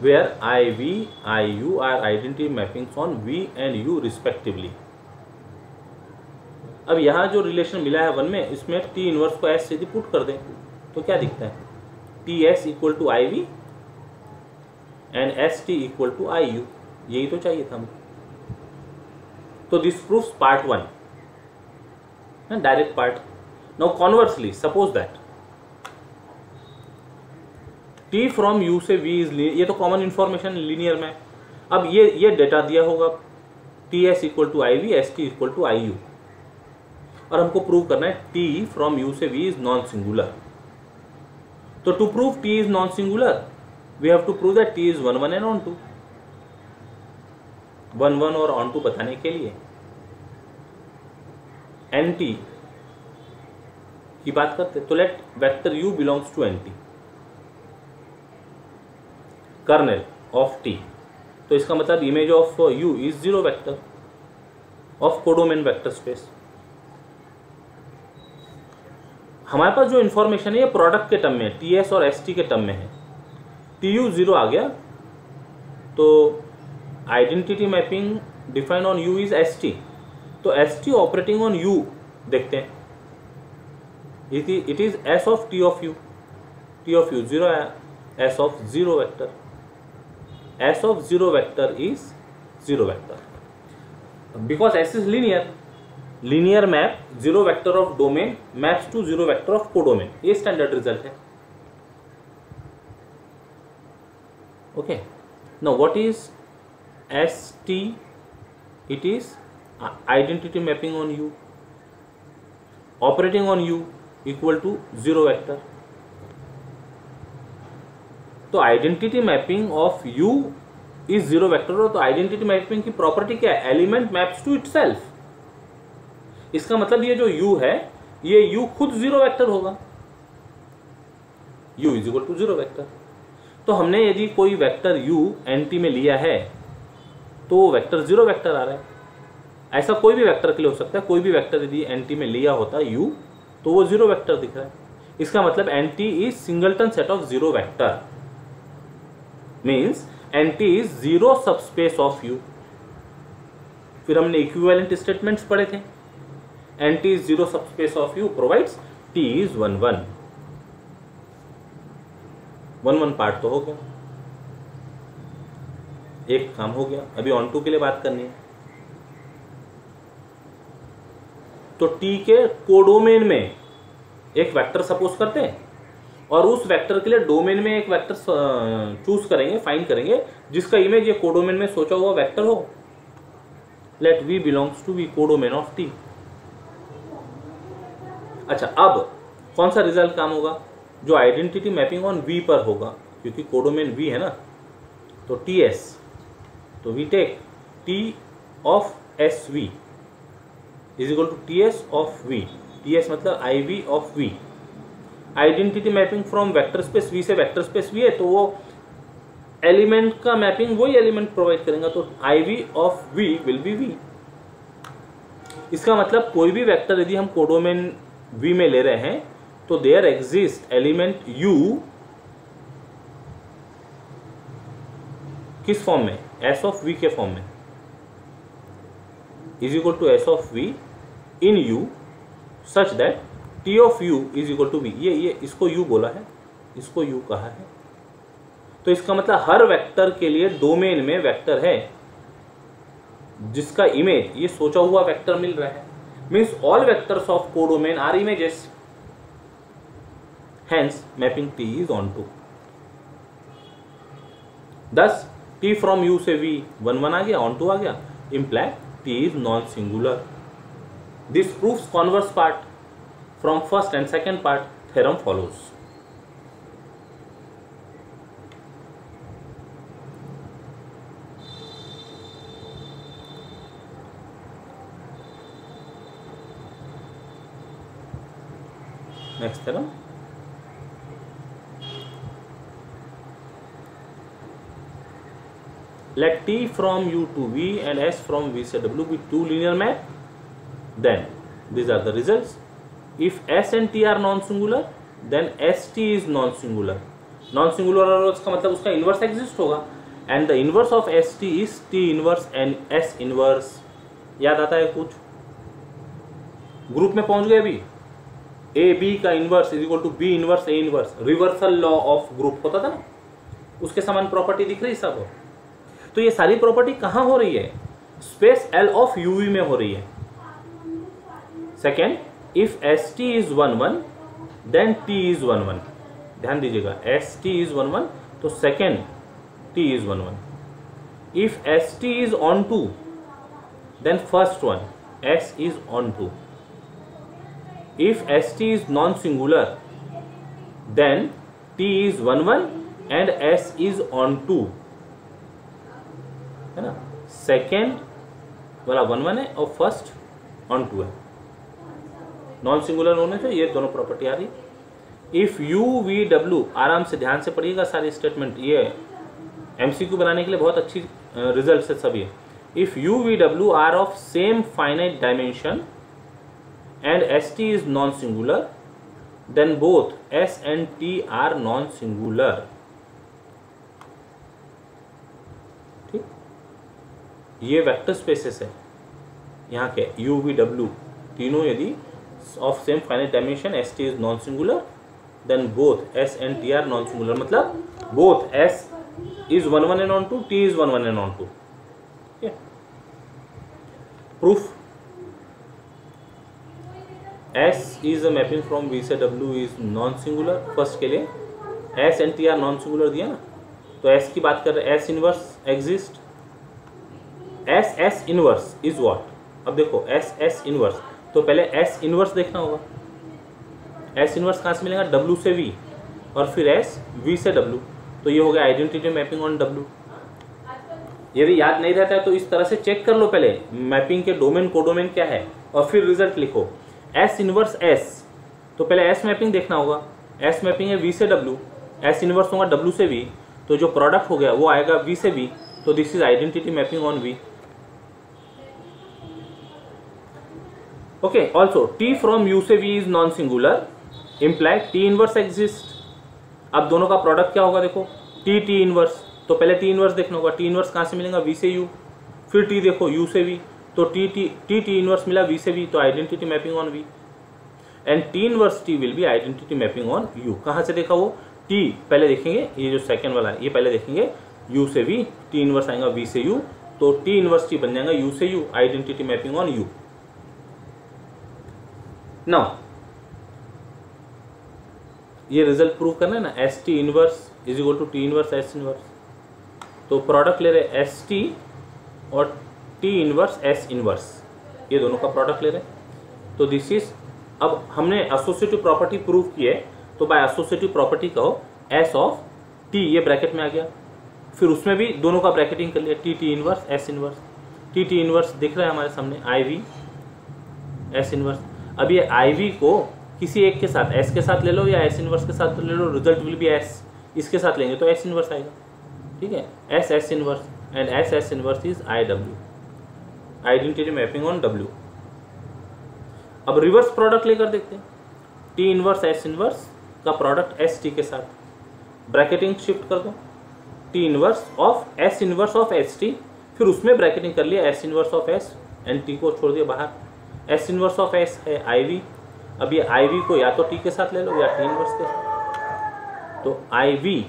where I V I U are identity mappings on V and U respectively. अब यहाँ जो रिलेशन मिला है वन में, इसमें टी इनवर्स को एस सीधी पुट कर दें तो क्या दिखता है, T S equal to I we and S T equal to I U, यही तो चाहिए था हमको। तो this proves part one, direct part. Now conversely suppose that T from U से वी इज, ये तो कॉमन इंफॉर्मेशन लीनियर में। अब ये डेटा दिया होगा T S equal to I V, S T equal to I U, और हमको प्रूव करना है टी फ्रॉम यू से वी इज नॉन सिंगुलर। तो to prove T is non singular we have to prove that T is 1 1 and onto 2। 1 1 और on 2 बताने के लिए एन टी की बात करते, तो let vector U belongs to N T, kernel of T, तो इसका मतलब image of U is zero vector of codomain vector space. हमारे पास जो इंफॉर्मेशन है ये प्रोडक्ट के टर्म में, टी एस और एस टी के टर्म में है। टी यू जीरो आ गया तो identity mapping define on U is S T, तो S T operating on U देखते हैं, it is S of T of U, T of U zero आया, S of zero vector, S of zero vector is zero vector because S is linear, linear map zero vector of domain maps to zero vector of codomain, ये standard result है। Okay, now what is S T, it is identity mapping on U operating on U equal to zero vector. तो identity mapping of U is zero vector, तो identity mapping की property क्या है, element maps to itself. इसका मतलब ये जो u है ये u खुद जीरो वेक्टर होगा, u is equal to zero vector. तो हमने यदि कोई वेक्टर u एनटी में लिया है तो वो वेक्टर जीरो वेक्टर आ रहा है। ऐसा कोई भी वेक्टर के लिए हो सकता है, कोई भी वेक्टर यदि एनटी में लिया होता u तो वो जीरो वेक्टर दिख रहा है। इसका मतलब NT is singleton set of zero vector, means NT is zero subspace of u। फिर हमने इक्विवेलेंट स्टेटमेंट्स पढ़े थे, NT is zero subspace of u provides t is 1 1। 1 1 part तो हो गया, एक काम हो गया। अभी ऑन टू के लिए बात करनी है, तो t के कोडोमेन में एक वेक्टर सपोज करते हैं और उस वेक्टर के लिए डोमेन में एक वेक्टर चूज करेंगे, फाइंड करेंगे जिसका इमेज ये कोडोमेन में सोचा हुआ वेक्टर हो। Let V belongs to V codomain of T। अच्छा, अब कौन सा रिजल्ट काम होगा? जो आइडेंटिटी मैपिंग ऑन V पर होगा, क्योंकि कोडोमेन V है ना, तो TS, तो we take T of SV is equal to TS of V। TS मतलब IV of V। Identity mapping from vector space V से वेक्टर स्पेस V है, तो वो एलिमेंट का मैपिंग वही एलिमेंट प्रोवाइड करेंगे, तो IV of V will be V। इसका मतलब कोई भी वेक्टर यदि हम कोडोमेन V में ले रहे हैं तो देयर एग्जिस्ट एलिमेंट U किस फॉर्म में? S ऑफ V के फॉर्म में, is equal to S of V in U such that T of U is equal to V। ये इसको U बोला है, इसको U कहा है, तो इसका मतलब हर वेक्टर के लिए डोमेन में वेक्टर है जिसका इमेज ये सोचा हुआ वेक्टर मिल रहा है। Means all vectors of codomain are images, hence mapping T is onto. Thus T from U से V 1 1 आ गया, ऑन टू आ गया, imply T is non singular. This proves converse part from first and second part, theorem follows. Next theorem, let T from U to V and S from V से W be two linear map, then these are the results. If S and T are non-singular, then ST is non-singular. Non-singular का मतलब उसका inverse exist होगा, and the inverse of ST is T inverse and S inverse। याद आता है कुछ? Group में पहुंच गए अभी। ए बी का inverse is equal to B inverse A inverse, reversal law of group होता था ना, उसके समान प्रॉपर्टी दिख रही सब। तो ये सारी प्रॉपर्टी कहाँ हो रही है? स्पेस L ऑफ UV में हो रही है। Second, if ST is 1 1 then T is 1 1। ध्यान दीजिएगा, ST इज 1 1 तो second T is 1 1। If ST is onto then first one S is onto. If ST is non singular then T is 1 1 and S is onto, है ना। Second वाला 1 1 है और first onto है। Non singular होने से ये दोनों प्रॉपर्टी आ रही। इफ U V W, आराम से ध्यान से पढ़िएगा सारी स्टेटमेंट, ये MCQ बनाने के लिए बहुत अच्छी रिजल्ट है सब ये। If U V W are of same finite dimension and ST is non singular then both S and T are non singular. ये वेक्टर स्पेसेस है यहाँ के U V W तीनों यदि of same finite dimension, ST is non singular then both S and T are non singular, मतलब both S is 1 1 and onto, T is 1 1 and onto. Proof, S is a mapping from V से W is non singular. First के लिए S and T are non singular दिया ना, तो S की बात कर रहे हैं, S inverse exist. S inverse is what? अब देखो S इनवर्स, तो पहले S इनवर्स देखना होगा। S इनवर्स कहाँ से मिलेगा? W से V और फिर S V से W, तो ये हो गया आइडेंटिटी मैपिंग ऑन W। यदि याद नहीं रहता है तो इस तरह से चेक कर लो पहले मैपिंग के डोमेन कोडोमेन क्या है और फिर रिजल्ट लिखो। S इनवर्स S, तो पहले S मैपिंग देखना होगा। S मैपिंग है V से W, S इनवर्स होगा W से V, तो जो प्रोडक्ट हो गया वो आएगा V से V, तो this is identity mapping on V। Okay, also T from U से V is non singular, imply T inverse exist। अब दोनों का प्रोडक्ट क्या होगा? देखो T इनवर्स, तो पहले T इनवर्स देखना होगा। T इनवर्स कहाँ से मिलेगा? V से U, फिर T देखो U से V, तो T इनवर्स मिला V से V, तो identity mapping on V। And T inverse T will be identity mapping on U। कहाँ से देखा वो? T पहले देखेंगे, ये जो सेकेंड वाला है ये पहले देखेंगे, U से V, T इनवर्स आएगा V से U, तो T इनवर्स T बन जाएगा U से U, identity mapping on U। Now ये रिजल्ट प्रूव करना है ना, ST inverse is equal to T inverse S inverse, तो प्रोडक्ट ले रहे ST और T T inverse S inverse, ये दोनों का प्रोडक्ट ले रहे हैं। तो दिस इज, अब हमने एसोसिएटिव प्रॉपर्टी प्रूव की है, तो बाय एसोसिएटिव प्रॉपर्टी कहो एस ऑफ टी, ये ब्रैकेट में आ गया, फिर उसमें भी दोनों का ब्रैकेटिंग कर लिया, T T inverse S inverse. T T inverse दिख रहा है हमारे सामने, आई वी एस इनवर्स। अब ये आई वी को किसी एक के साथ, एस के साथ ले लो या एस इनवर्स के साथ ले लो, रिजल्ट विल बी एस, इसके साथ लेंगे तो एस इनवर्स आएगा, ठीक है, S S inverse and S S inverse is I W, identity mapping on W. अब रिवर्स प्रोडक्ट लेकर देखते हैं, टी इनवर्स एस इनवर्स का प्रोडक्ट एस टी के साथ, ब्रैकेटिंग शिफ्ट कर दो, T inverse of S T, फिर उसमें ब्रैकेटिंग कर लिया S inverse of S and T को छोड़ दिया बाहर, एस इनवर्स ऑफ एस है आई वी। अब ये आई वी को या तो टी के साथ ले लो या टी इनवर्स के साथ, तो I V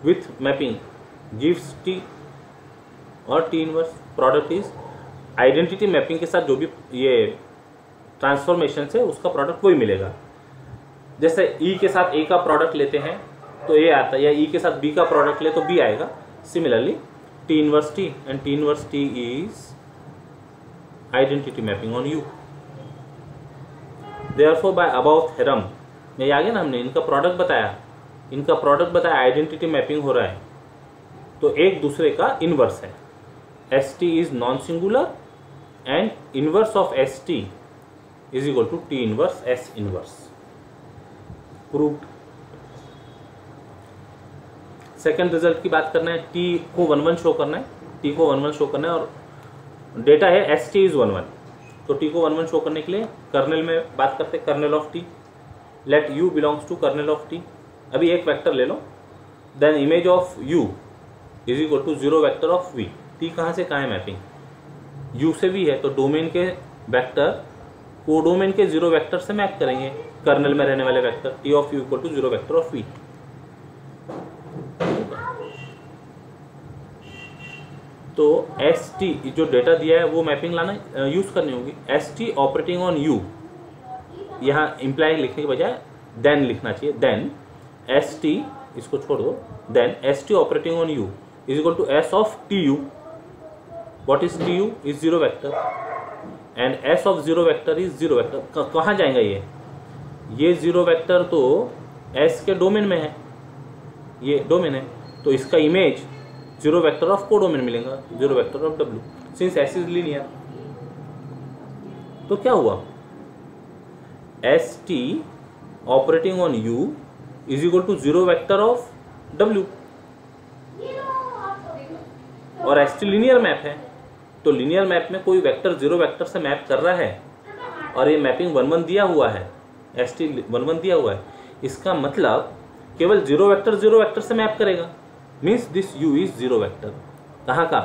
with mapping gives T और T inverse, product is identity mapping के साथ जो भी ये ट्रांसफॉर्मेशन है उसका प्रोडक्ट वही मिलेगा। जैसे ई के साथ ए का प्रोडक्ट लेते हैं तो ए आता है, या ई के साथ बी का प्रोडक्ट ले तो बी आएगा। Similarly T inverse T and T inverse T is identity mapping on U. Therefore by above theorem में आ गया ना, हमने इनका प्रोडक्ट बताया, आइडेंटिटी मैपिंग हो रहा है तो एक दूसरे का इनवर्स है। S T is non singular and inverse of S T is equal to T inverse S inverse, proved. Second result की बात करना है, टी को 1 1 शो करना है, टी को 1 1 शो करना है और डेटा है एस टी इज 1 1, तो टी को 1 1 शो करने के लिए कर्नेल में बात करते हैं, kernel of T, let U belongs to kernel of T. अभी एक वेक्टर ले लो, then image of U is equal to 0 vector of V. T कहाँ से कहाँ है मैपिंग, यू से भी है, तो डोमेन के वेक्टर को डोमेन के 0 वेक्टर से मैप करेंगे, कर्नेल में रहने वाले vector, T of U equal to 0 vector of V. तो एस टी जो डेटा दिया है वो मैपिंग लाना यूज करनी होगी। S T operating on U, यहाँ इंप्लाई लिखने के बजाय देन लिखना चाहिए, देन एस टी, इसको छोड़ दो, then S T operating on U is equal to S of T U. What is T U is 0 vector and S of 0 vector is 0 vector. कहाँ जाएगा ये 0 वेक्टर तो एस के डोमेन में है, ये डोमेन है, तो इसका image 0 vector of codomain मिलेगा, 0 vector of W, since S is linear. तो क्या हुआ, S T operating on U is equal to 0 vector of W, और एस टी लीनियर मैप है, तो लीनियर मैप में कोई वेक्टर 0 वेक्टर से मैप कर रहा है और ये मैपिंग 1 1 दिया हुआ है, एस टी 1 1 दिया हुआ है, इसका मतलब केवल 0 वेक्टर से मैप करेगा, means this you is 0 vector. कहाँ का,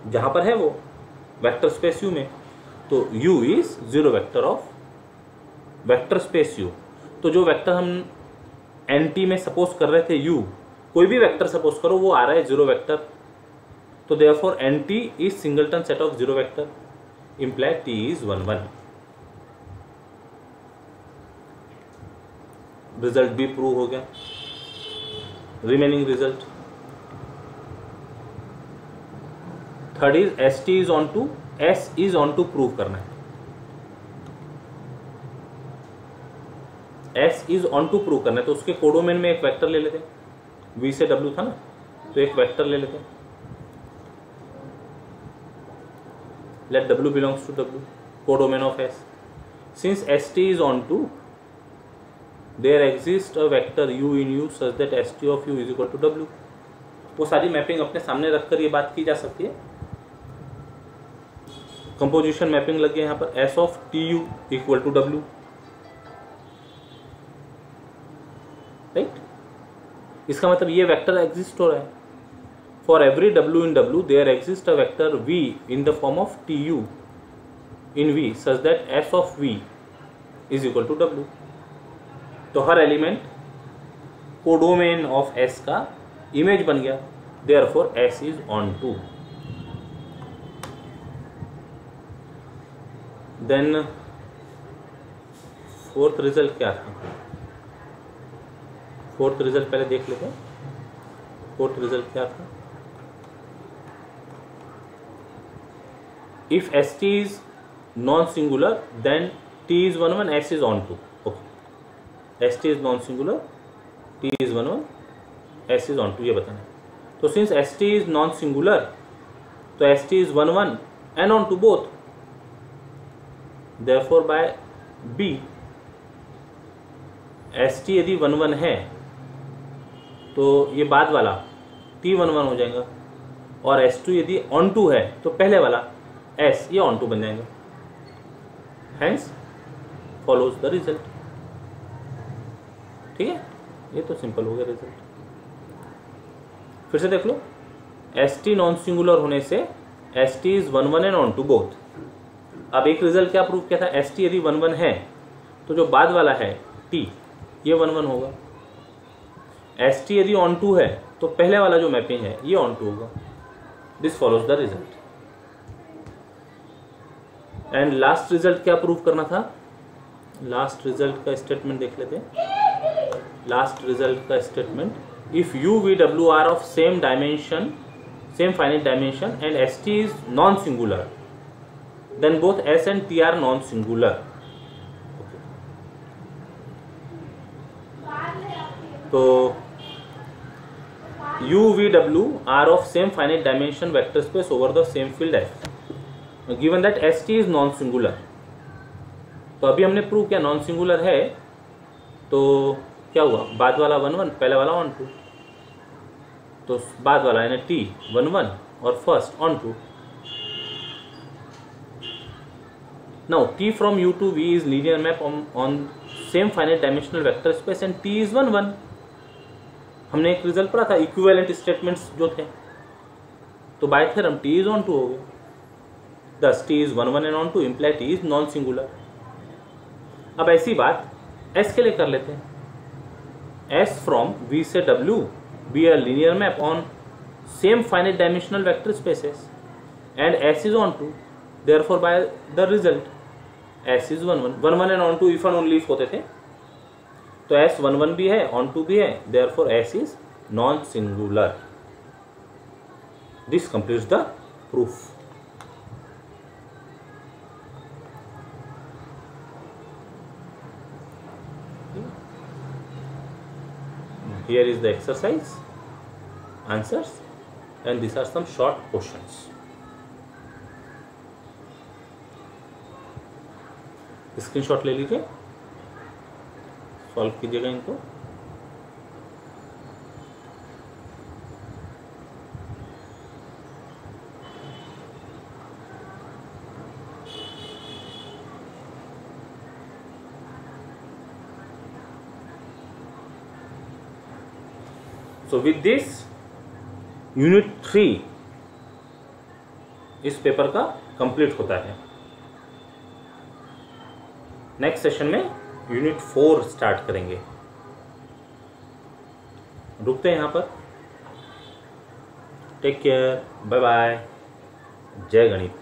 जहाँ पर है वो वेक्टर स्पेस यू में, तो you is 0 vector of vector space you. तो जो वेक्टर हम एनटी में सपोज कर रहे थे यू, कोई भी वेक्टर सपोज करो वो आ रहा है 0 वेक्टर, तो therefore NT is singleton set of 0 vector, imply T is 1 1। Result भी प्रूव हो गया। Remaining result third is S T is onto, S is onto prove करना है, S is onto prove करना है, तो उसके codomain में एक वेक्टर ले लेते हैं, वी से डब्ल्यू था ना, तो एक वेक्टर ले लेते हैं, let w belongs to w, codomain of s. Since st is on to, there exists a vector u in u such that st of u is equal to w. वो सारी mapping अपने सामने रखकर ये बात की जा सकती है। कंपोजिशन मैपिंग लग गया यहाँ पर, s of tu equal to w, right. इसका मतलब ये वेक्टर एग्जिस्ट हो रहा है। For every w in w, there exists a vector v in the form of tu in v such that s of v is equal to w. तो हर element codomain of s का image बन गया, therefore s is on to. Then fourth result क्या था, fourth result पहले देख लेते हैं। फोर्थ रिजल्ट क्या था, if st is non-singular then t is 1 1, s is on 2. Okay, st is non-singular, t is 1 1, s is on 2, ये बताना है. तो since st is non-singular तो st is 1 1 and on to both, therefore by b st यदि 1 1 है तो ये बाद वाला t 1 1 हो जाएगा, और s2 यदि on to है तो पहले वाला s ये on to बन जाएगा. Hence follows the result. ठीक है, ये तो सिंपल हो गया रिजल्ट. फिर से देख लो, st नॉन सिंगुलर होने से st is 1 1 and onto both. अब एक रिजल्ट क्या प्रूव किया था, st यदि 1 1 है तो जो बाद वाला है t ये 1 1 होगा. st यदि ऑन टू है तो पहले वाला जो मैपिंग है ये ऑन टू होगा. This follows the result. And last result क्या प्रूव करना था, लास्ट रिजल्ट का स्टेटमेंट देख लेते हैं. लास्ट रिजल्ट का statement, if u v w are of same dimension, same finite dimension and st is non singular then both s and t are non singular. तो u v w are of same finite dimension vector space over the same field f given that st is non singular. तो अभी हमने prove किया non singular है, तो क्या हुआ, बाद वाला 1 1, पहले वाला ऑन टू, तो बाद वाला यानी t 1 1 और first onto. Now t from u to v is linear map on same finite dimensional vector space and t is 1 1. हमने एक रिजल्ट पढ़ा था इक्विवेलेंट स्टेटमेंट्स जो थे, तो bye theorem t is on 2 हो गया. thus t is 1 1 and on 2 imply t is non singular. अब ऐसी बात s के लिए कर लेते हैं. S from V से W be a linear map on same finite dimensional vector spaces and S is on 2, therefore by the result S is 1 1. 1 1 and on 2 if and only if होते थे, तो S 1 1 भी है on 2 भी है, therefore S is non singular. This completes the proof. Here is the exercise answers and these are some short questions. Screenshot ले लीजिए, solve कीजिएगा इनको. So with this यूनिट 3 इस पेपर का कंप्लीट होता है. नेक्स्ट सेशन में यूनिट 4 स्टार्ट करेंगे. रुकते हैं यहाँ पर. टेक केयर, बाय बाय, जय गणित.